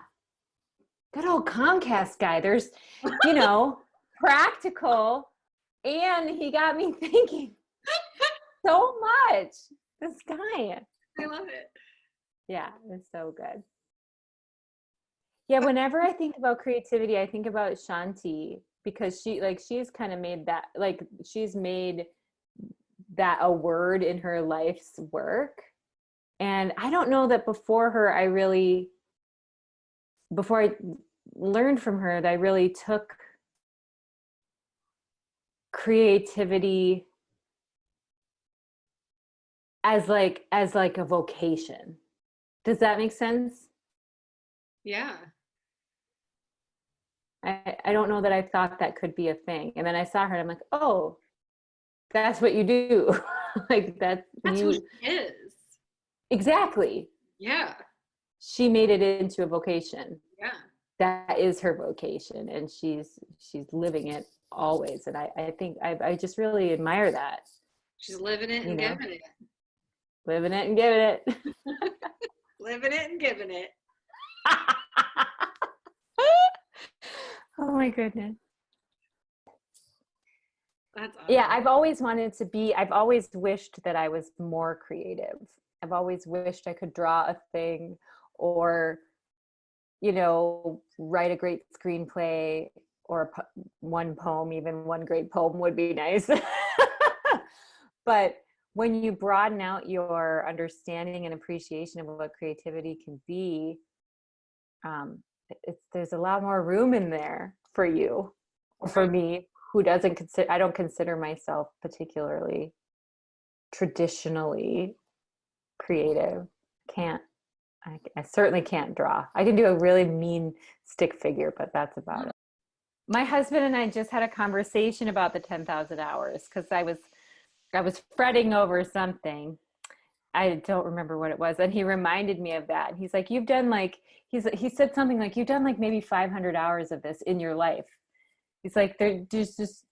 Good old Comcast guy. There's, you know, practical, and he got me thinking so much. This guy. I love it. Yeah, it's so good. Yeah, whenever I think about creativity, I think about Shanti, because she's kind of made that, like, she's made that a word in her life's work. And I don't know that before I learned from her, that I really took creativity as like a vocation. Does that make sense? Yeah. I don't know that I thought that could be a thing. And then I saw her and I'm like, oh, that's what you do. Like that's who she is. Exactly. Yeah. She made it into a vocation. Yeah. That is her vocation, and she's living it always. And I think I just really admire that. She's living it and giving it. Living it and giving it. Living it and giving it. Oh my goodness. That's awesome. Yeah, I've always wished that I was more creative. I've always wished I could draw a thing, or, you know, write a great screenplay, or one poem. Even one great poem would be nice. But when you broaden out your understanding and appreciation of what creativity can be, there's a lot more room in there for you. For me, I don't consider myself particularly traditionally creative. I certainly can't draw. I can do a really mean stick figure, but that's about it. My husband and I just had a conversation about the 10,000 hours, because I was fretting over something. I don't remember what it was. And he reminded me of that. He's like, you've done like, he said something like, you've done like maybe 500 hours of this in your life. He's like, there's just,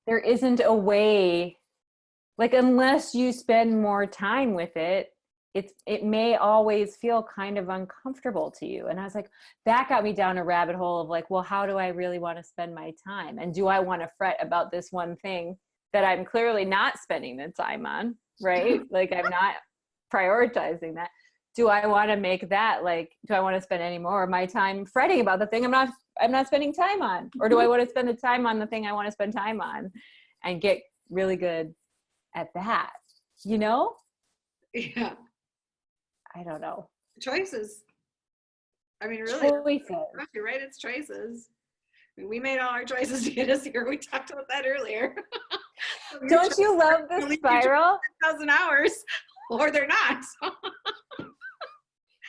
there isn't a way, like, unless you spend more time with it, it may always feel kind of uncomfortable to you. And I was like, that got me down a rabbit hole of like, well, how do I really want to spend my time? And do I want to fret about this one thing that I'm clearly not spending the time on, right? Like, I'm not prioritizing that. Do I want to make that, like, do I want to spend any more of my time fretting about the thing I'm not spending time on? Or do I want to spend the time on the thing I want to spend time on and get really good at that, you know? Yeah. I don't know. Choices. I mean, really, Choices. you're right. It's choices. I mean, we made all our choices to get us here. We talked about that earlier. Don't you love the spiral? 1,000 hours, or they're not.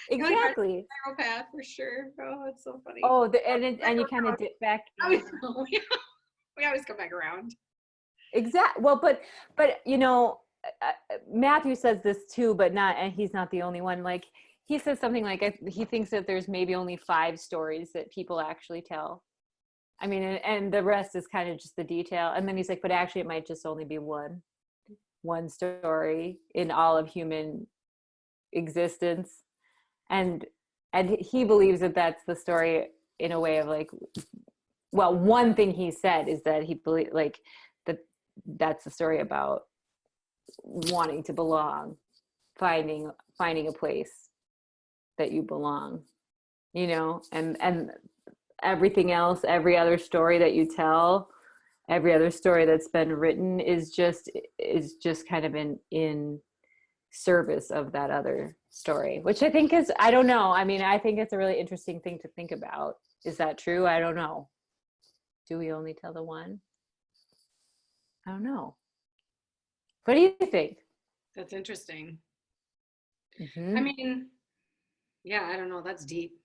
Exactly. Spiral path for sure. Oh, it's so funny. Oh, and you kind of dip back. We always come back around. Exactly. Well, but you know, Matthew says this too, but not, and he's not the only one. Like, he says something like, he thinks that there's maybe only 5 stories that people actually tell. I mean, and the rest is kind of just the detail. And then he's like, but actually it might just only be one story in all of human existence. And he believes that that's the story in a way of like, well, one thing he said is that he believes like that's the story about wanting to belong, finding a place that you belong, you know, and everything else, every other story that you tell, every other story that's been written is just kind of in service of that other story, which I think is, I don't know. I mean, I think it's a really interesting thing to think about. Is that true? I don't know. Do we only tell the one? I don't know. What do you think? That's interesting. Mm-hmm. I mean, yeah, I don't know. That's deep.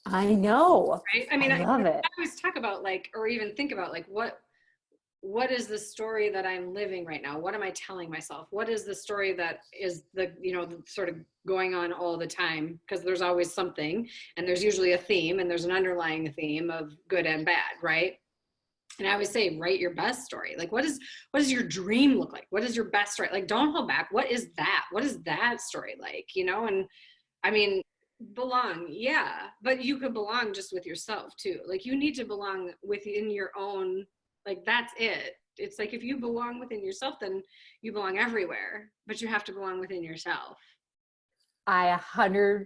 I know. Right? I mean, I love it. I always talk about like, or even think about like, what is the story that I'm living right now? What am I telling myself? What is the story that is the, you know, sort of going on all the time? Because there's always something, and there's usually a theme, and there's an underlying theme of good and bad, right? And I always say, write your best story. Like, what does your dream look like? What is your best story? Like, don't hold back. What is that? What is that story like? You know, and I mean, belong, yeah, but you could belong just with yourself too. Like, you need to belong within your own, like, that's it. It's like, if you belong within yourself, then you belong everywhere, but you have to belong within yourself. I 110%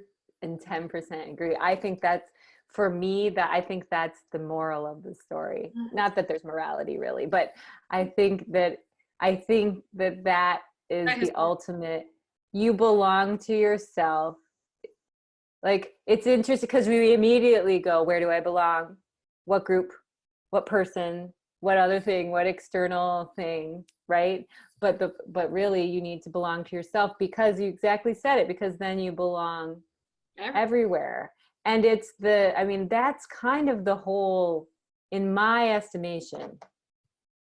agree. I think that's, for me, that I think that's the moral of the story. Not that there's morality really, but I think that that is the ultimate. You belong to yourself. Like, it's interesting because we immediately go, where do I belong? What group? What person? What other thing? What external thing? Right? But really, you need to belong to yourself, because you exactly said it, because then you belong everywhere. And it's I mean, that's kind of the whole, in my estimation,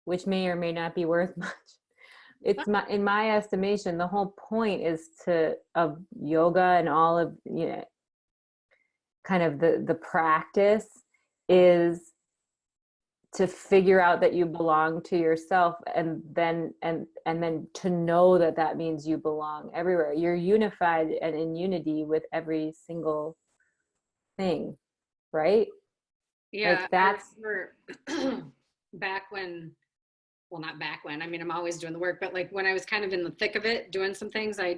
which may or may not be worth much. In my estimation, the whole point is of yoga and all of, you know, kind of the practice is to figure out that you belong to yourself, and then to know that means you belong everywhere. You're unified and in unity with every single thing, right? Yeah, like, that's I remember back when, well, not back when, I mean, I'm always doing the work, but like when I was kind of in the thick of it, doing some things, I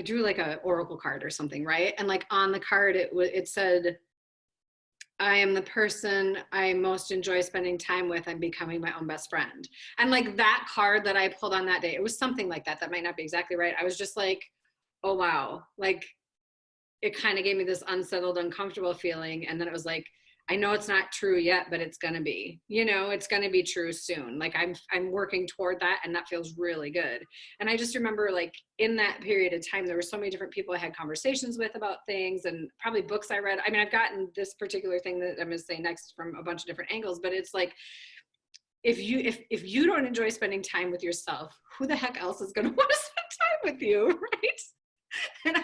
drew like a oracle card or something, right? And like on the card, it said, I am the person I most enjoy spending time with. I'm becoming my own best friend. And like that card that I pulled on that day, it was something like that. That might not be exactly right. I was just like, oh, wow. Like, it kind of gave me this unsettled, uncomfortable feeling. And then it was like, I know it's not true yet, but it's going to be, you know, it's going to be true soon. Like, I'm working toward that, and that feels really good. And I just remember, like, in that period of time, there were so many different people I had conversations with about things, and probably books I read. I mean, I've gotten this particular thing that I'm going to say next from a bunch of different angles, but it's like, if you don't enjoy spending time with yourself, who the heck else is going to want to spend time with you, right? And I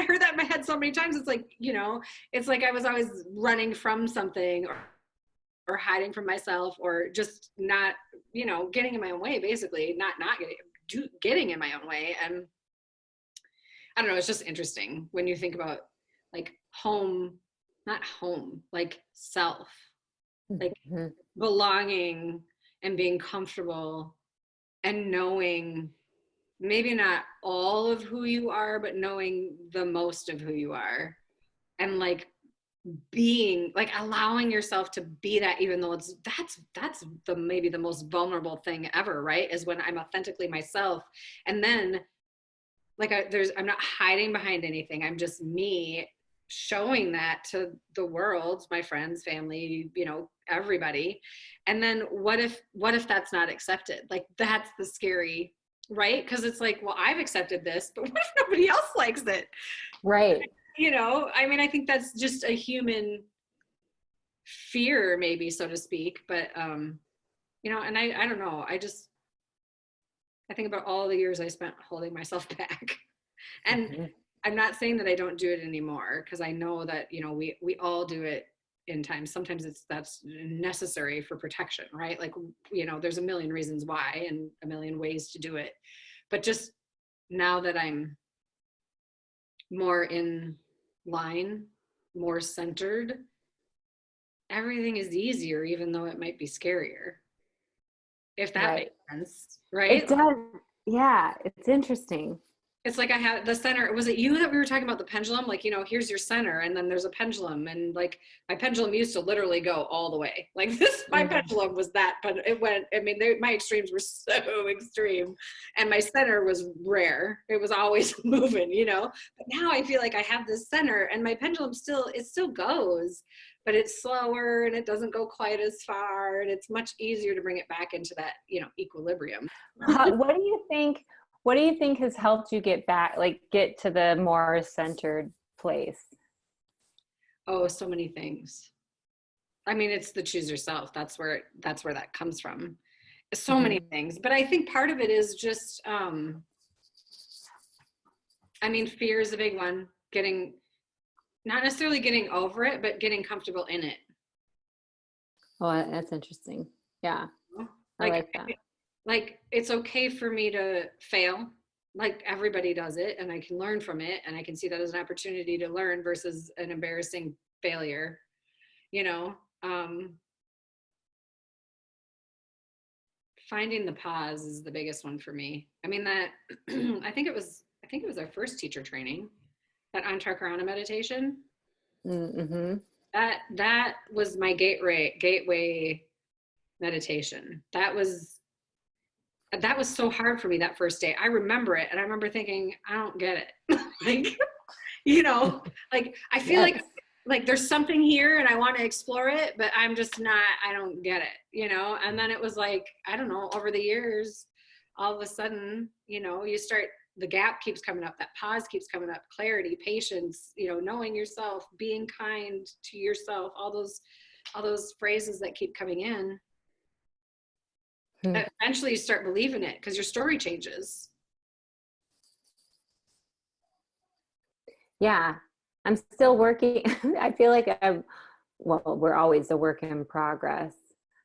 heard that in my head so many times. It's like, you know, it's like I was always running from something, or or hiding from myself, or just not, getting in my own way, basically not getting in my own way. And I don't know, it's just interesting when you think about like home, not home, like self, like belonging and being comfortable and knowing maybe not all of who you are, but knowing the most of who you are, and like being like allowing yourself to be that, even though that's the maybe the most vulnerable thing ever, right? Is when I'm authentically myself. And then like I'm not hiding behind anything. I'm just me, showing that to the world, my friends, family, everybody. And then what if that's not accepted? Like that's the scary, right? Because it's like, well, I've accepted this, but what if nobody else likes it? Right. I mean, I think that's just a human fear, maybe, so to speak. But and I don't know. I think about all the years I spent holding myself back. And I'm not saying that I don't do it anymore, because I know that, we all do it in times. Sometimes that's necessary for protection, right? Like, there's a million reasons why and a million ways to do it. But just now that I'm more in line, more centered, everything is easier, even though it might be scarier. If that makes sense, right? It does. Yeah, it's interesting. It's like I have the center. Was it you that we were talking about the pendulum? Like, here's your center, and then there's a pendulum, and like my pendulum used to literally go all the way. Like this, my pendulum was that, but it went. I mean, my extremes were so extreme, and my center was rare. It was always moving, But now I feel like I have this center, and my pendulum still goes, but it's slower and it doesn't go quite as far, and it's much easier to bring it back into that, equilibrium. What do you think? What do you think has helped you get to the more centered place? Oh, so many things. I mean, it's the choose yourself. That's where that comes from. So many things. But I think part of it is just, I mean, fear is a big one. Not necessarily getting over it, but getting comfortable in it. Oh, that's interesting. Yeah. I like that. Like, it's okay for me to fail. Like everybody does it, and I can learn from it, and I can see that as an opportunity to learn versus an embarrassing failure. Finding the pause is the biggest one for me. I mean, that I think it was our first teacher training, that Antakarana meditation. That was my gateway meditation. That was so hard for me that first day. I remember it, and I remember thinking, I don't get it. Like, like I feel like there's something here and I want to explore it, but I don't get it, And then it was like, I don't know, over the years, all of a sudden, the gap keeps coming up, that pause keeps coming up, clarity, patience, knowing yourself, being kind to yourself, all those phrases that keep coming in. Eventually you start believing it because your story changes. Yeah, I'm still working. I feel like we're always a work in progress.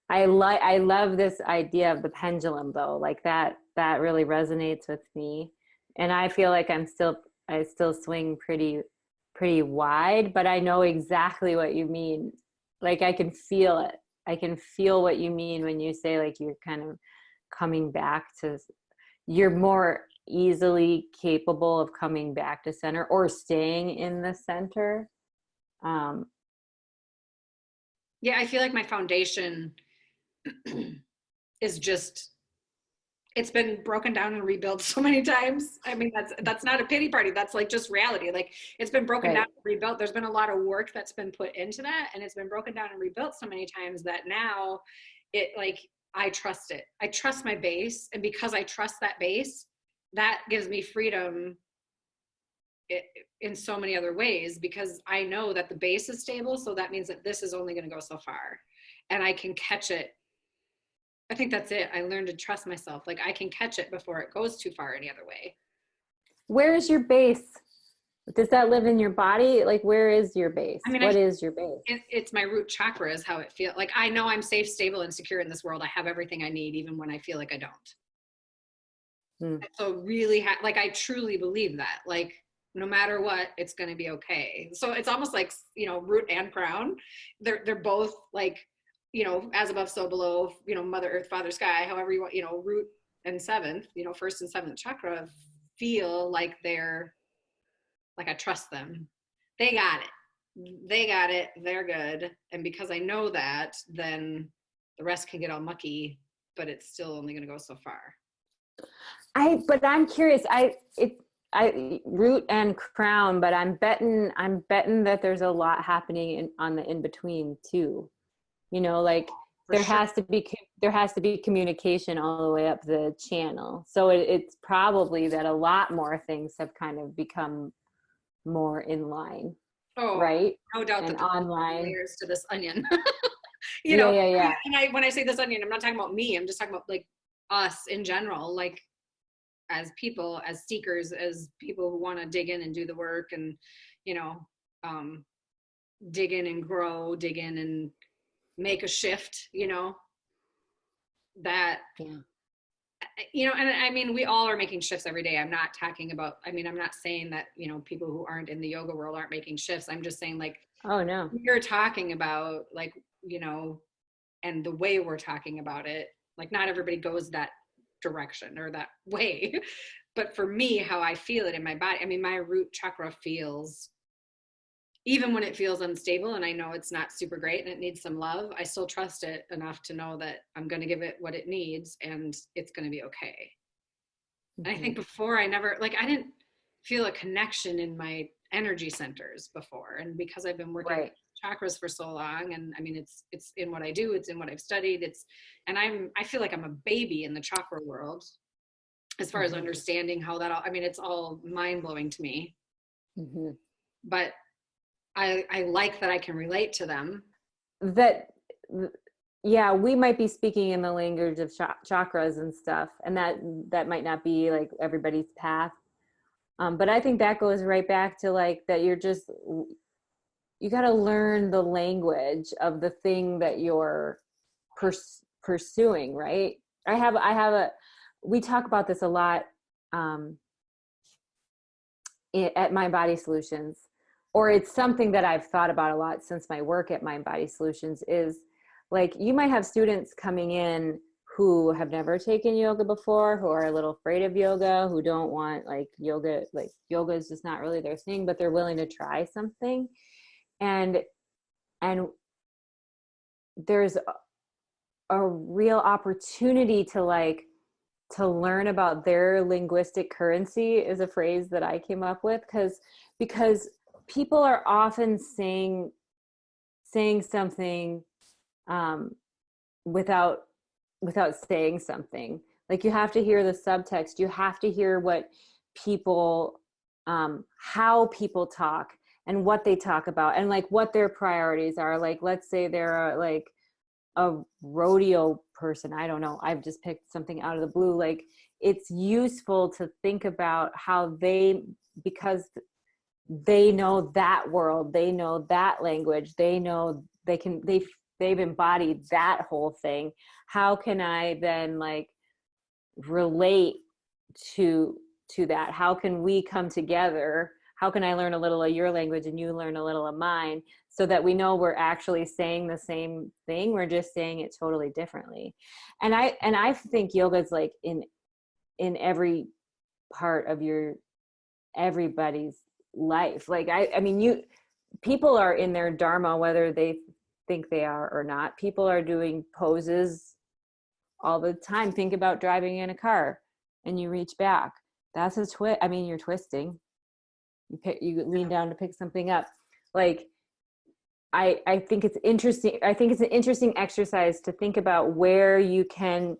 I love this idea of the pendulum though. Like that really resonates with me. And I feel like I still swing pretty wide, but I know exactly what you mean. Like I can feel it. I can feel what you mean when you say like you're kind of coming back to, you're more easily capable of coming back to center or staying in the center. Yeah, I feel like my foundation is just, it's been broken down and rebuilt so many times. I mean, that's not a pity party. That's like just reality. Like it's been broken down and rebuilt. There's been a lot of work that's been put into that, and it's been broken down and rebuilt so many times that now it like, I trust it. I trust my base. And because I trust that base, that gives me freedom in so many other ways, because I know that the base is stable. So that means that this is only going to go so far, and I can catch it. I think that's it. I learned to trust myself. Like I can catch it before it goes too far any other way. Where is your base? Does that live in your body? Like, where is your base? I mean, What is your base? it's my root chakra is how it feels. Like I know I'm safe, stable, and secure in this world. I have everything I need, even when I feel like I don't. Hmm. So really, like I truly believe that. Like no matter what, it's going to be okay. So it's almost like root and crown. They're both like as above, so below. Mother Earth, Father Sky. However you want. Root and seventh. First and seventh chakra feel like they're like I trust them. They got it. They got it. They're good. And because I know that, then the rest can get all mucky, but it's still only going to go so far. But I'm curious. I root and crown, but I'm betting that there's a lot happening on the in between too. Like there has to be communication all the way up the channel. So it's probably that a lot more things have kind of become more in line. Oh, right? No doubt and that there's online layers to this onion. Yeah. And when I say this onion, I'm not talking about me. I'm just talking about like us in general, like as people, as seekers, as people who want to dig in and do the work and, dig in and grow, dig in and make a shift, that, and I mean, we all are making shifts every day. I'm not talking about, I'm not saying that, people who aren't in the yoga world aren't making shifts. I'm just saying like, oh no, you're talking about like, and the way we're talking about it, like not everybody goes that direction or that way. But for me, how I feel it in my body, my root chakra feels, even when it feels unstable and I know it's not super great and it needs some love, I still trust it enough to know that I'm going to give it what it needs and it's going to be okay. And I think before I didn't feel a connection in my energy centers before. And because I've been working with chakras for so long, and it's in what I do, it's in what I've studied, I feel like I'm a baby in the chakra world as far as understanding how that all, it's all mind blowing to me. But I like that I can relate to them. Yeah, we might be speaking in the language of chakras and stuff, and that might not be like everybody's path. But I think that goes right back to like that you got to learn the language of the thing that you're pursuing, right? We talk about this a lot at Mind Body Solutions, or it's something that I've thought about a lot since my work at Mind Body Solutions is like, you might have students coming in who have never taken yoga before, who are a little afraid of yoga, who don't want yoga is just not really their thing, but they're willing to try something. And there's a real opportunity to learn about their linguistic currency is a phrase that I came up with because people are often saying something without saying something. Like you have to hear the subtext. You have to hear what people, how people talk and what they talk about and like what their priorities are. Like, let's say they're like a rodeo person. I don't know. I've just picked something out of the blue. Like it's useful to think about how because they know that world, they know that language, they know they've embodied that whole thing. How can I then like relate to that? How can we come together? How can I learn a little of your language and you learn a little of mine so that we know we're actually saying the same thing? We're just saying it totally differently. And I think yoga is like in every part of everybody's life. Like people are in their dharma, whether they think they are or not. People are doing poses all the time. Think about driving in a car and you reach back. That's a twist. You're twisting. You lean down to pick something up. Like I think it's interesting. I think it's an interesting exercise to think about where you can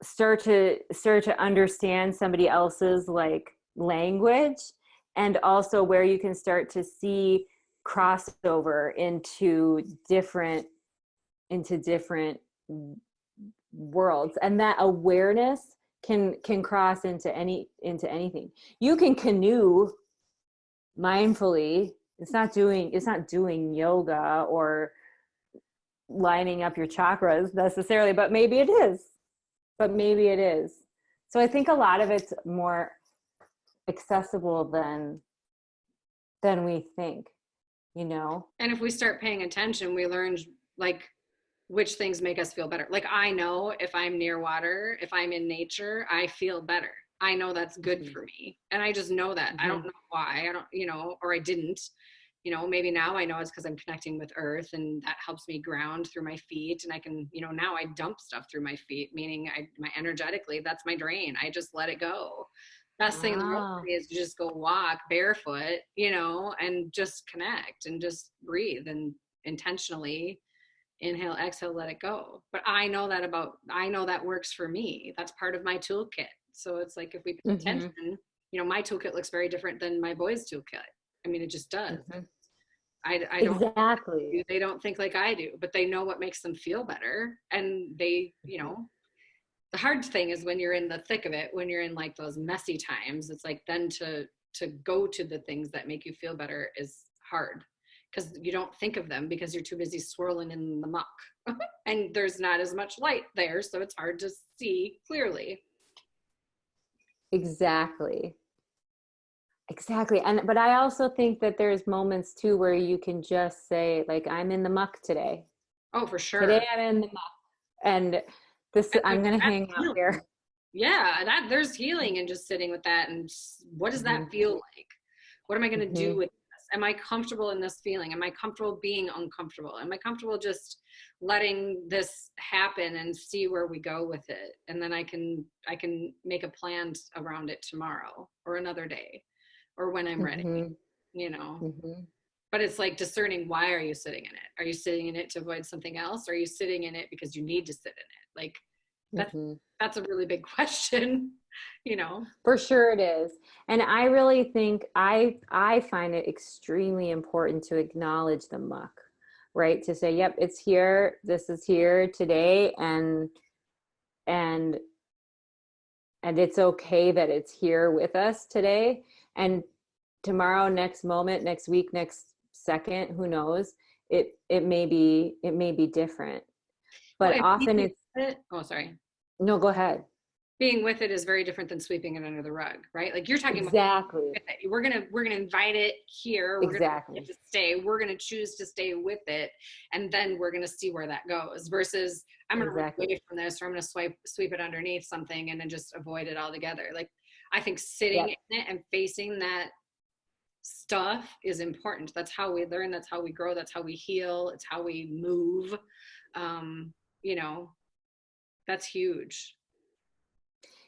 start to understand somebody else's like language, and also where you can start to see crossover into different worlds. And that awareness can cross into anything. You can canoe mindfully. It's not doing yoga or lining up your chakras necessarily, but maybe it is. So I think a lot of it's more accessible than we think, you know? And if we start paying attention, we learn like which things make us feel better. Like I know if I'm near water, if I'm in nature, I feel better. I know that's good for me. And I just know that. I don't know why. I don't, or I didn't. Maybe now I know it's because I'm connecting with earth, and that helps me ground through my feet. And I can, now I dump stuff through my feet, meaning my energetically, that's my drain. I just let it go. Best thing in the world for me is to just go walk barefoot, and just connect and just breathe and intentionally inhale, exhale, let it go. But I know that works for me. That's part of my toolkit. So it's like, if we pay attention, my toolkit looks very different than my boys' toolkit. I mean, it just does. I don't exactly. They don't think like I do, but they know what makes them feel better. And they, the hard thing is when you're in the thick of it, when you're in like those messy times, it's like then to go to the things that make you feel better is hard, because you don't think of them because you're too busy swirling in the muck and there's not as much light there. So it's hard to see clearly. Exactly. But I also think that there's moments too where you can just say, like, I'm in the muck today. Oh, for sure. Today I'm in the muck, and I'm going to hang out here. Yeah, there's healing in just sitting with that. And what does that feel like? What am I going to do with this? Am I comfortable in this feeling? Am I comfortable being uncomfortable? Am I comfortable just letting this happen and see where we go with it? And then I can make a plan around it tomorrow or another day or when I'm ready, But it's like discerning, why are you sitting in it? Are you sitting in it to avoid something else? Or are you sitting in it because you need to sit in it? Like that's a really big question, For sure it is. And I really think I find it extremely important to acknowledge the muck, right? To say, yep, it's here. This is here today. And it's okay that it's here with us today. And tomorrow, next moment, next week, next second, who knows, it may be different, but often oh, sorry. No, go ahead. Being with it is very different than sweeping it under the rug, right? Like you're talking exactly. About with it. We're gonna invite it here. We're exactly. Gonna stay. We're gonna choose to stay with it, and then we're gonna see where that goes. Versus I'm gonna run away from this, or I'm gonna sweep it underneath something and then just avoid it altogether. Like I think sitting in it and facing that stuff is important. That's how we learn. That's how we grow. That's how we heal. It's how we move. That's huge.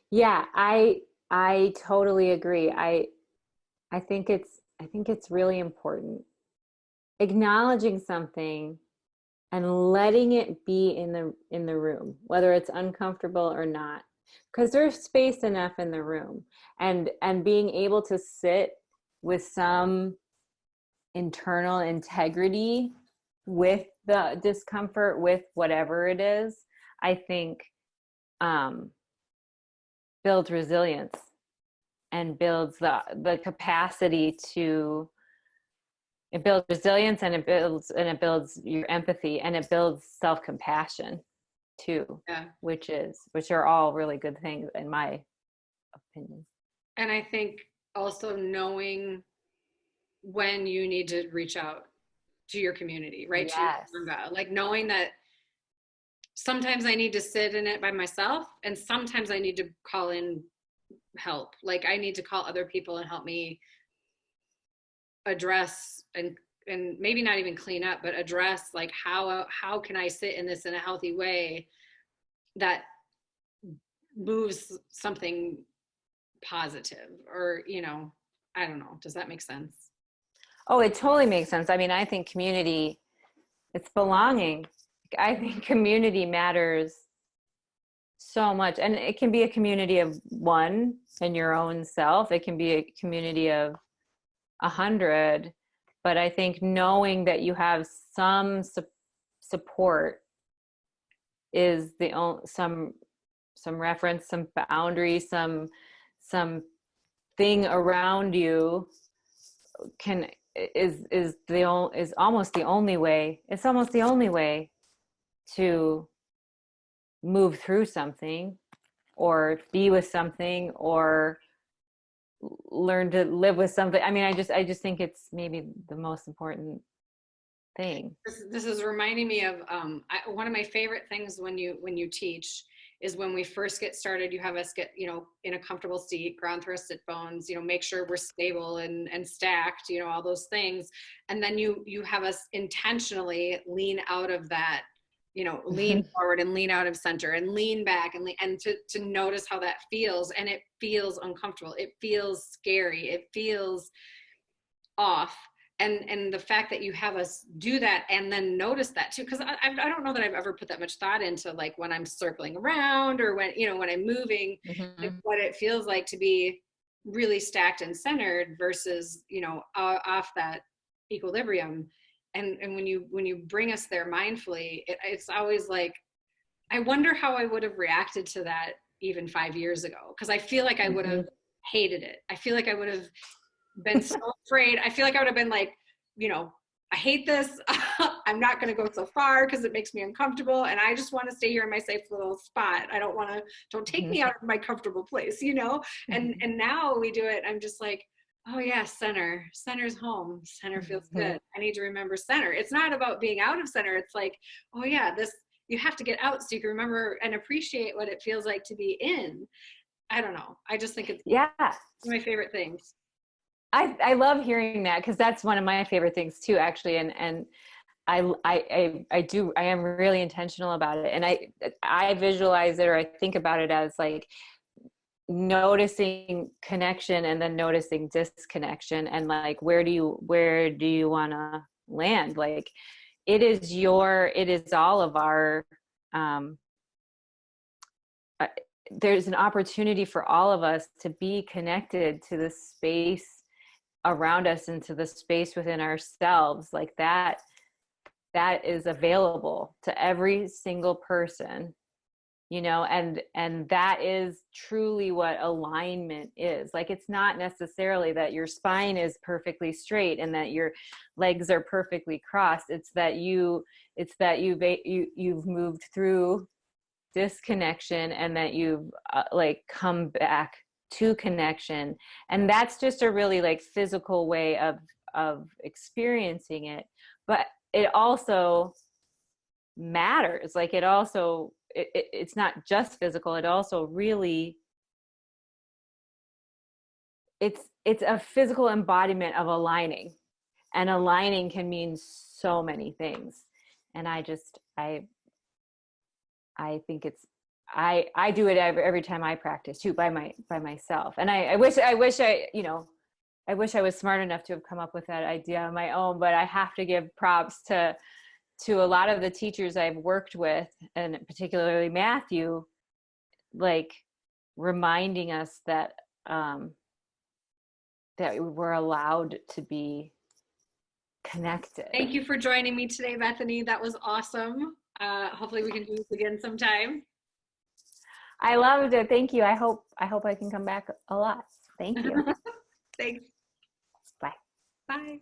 Yeah, I totally agree. I think it's really important acknowledging something and letting it be in the room, whether it's uncomfortable or not, because there's space enough in the room, and being able to sit with some internal integrity with the discomfort, with whatever it is, I think builds resilience and builds the capacity to, it builds resilience, and it builds your empathy, and it builds self-compassion too. Yeah. which are all really good things in my opinion. And I think also knowing when you need to reach out to your community, right? Yes. Like knowing that sometimes I need to sit in it by myself, and sometimes I need to call in help. Like I need to call other people and help me address and maybe not even clean up, but address like how can I sit in this in a healthy way that moves something positive, or I don't know. Does that make sense? Oh, it totally makes sense. I mean, I think community, it's belonging. I think community matters so much. And it can be a community of one in your own self. It can be a community of 100. But I think knowing that you have some support is some reference, some boundary, some thing around you is almost the only way. It's almost the only way to move through something, or be with something, or learn to live with something. I mean, I just think it's maybe the most important thing. This is reminding me of one of my favorite things when you teach is when we first get started, you have us get, in a comfortable seat, ground through our sit bones, make sure we're stable and stacked, all those things. And then you have us intentionally lean out of that, lean forward and lean out of center and lean back and to notice how that feels. And it feels uncomfortable. It feels scary. It feels off. And the fact that you have us do that and then notice that too, because I don't know that I've ever put that much thought into, like, when I'm circling around or when I'm moving, like, what it feels like to be really stacked and centered versus, off that equilibrium. And when you bring us there mindfully, it's always like, I wonder how I would have reacted to that even 5 years ago, because I feel like I would have hated it. I feel like I would have been so afraid. I feel like I would have been like, I hate this. I'm not going to go so far because it makes me uncomfortable. And I just want to stay here in my safe little spot. I don't take me out of my comfortable place, and now we do it. I'm just like, oh yeah, center's home. Center feels good. I need to remember center. It's not about being out of center. It's like, oh yeah, you have to get out so you can remember and appreciate what it feels like to be in. I don't know. I just think it's one of my favorite things. I love hearing that, because that's one of my favorite things too, actually. And I am really intentional about it. And I visualize it, or I think about it as like noticing connection and then noticing disconnection, and like, where do you want to land? Like, it is all of our, there's an opportunity for all of us to be connected to the space around us and to the space within ourselves. Like that is available to every single person, and that is truly what alignment is. Like, it's not necessarily that your spine is perfectly straight and that your legs are perfectly crossed. It's that you've moved through disconnection, and that you've come back to connection. And that's just a really like physical way of experiencing it. But it also matters. Like, it also, it's not just physical. It also really, it's a physical embodiment of aligning, and aligning can mean so many things. And I think it's, I do it every time I practice too, by myself. And I wish I was smart enough to have come up with that idea on my own, but I have to give props to a lot of the teachers I've worked with, and particularly Matthew, like reminding us that we're allowed to be connected. Thank you for joining me today, Bethany. That was awesome. Hopefully we can do this again sometime. I loved it. Thank you. I hope I can come back a lot. Thank you. Thanks. Bye. Bye.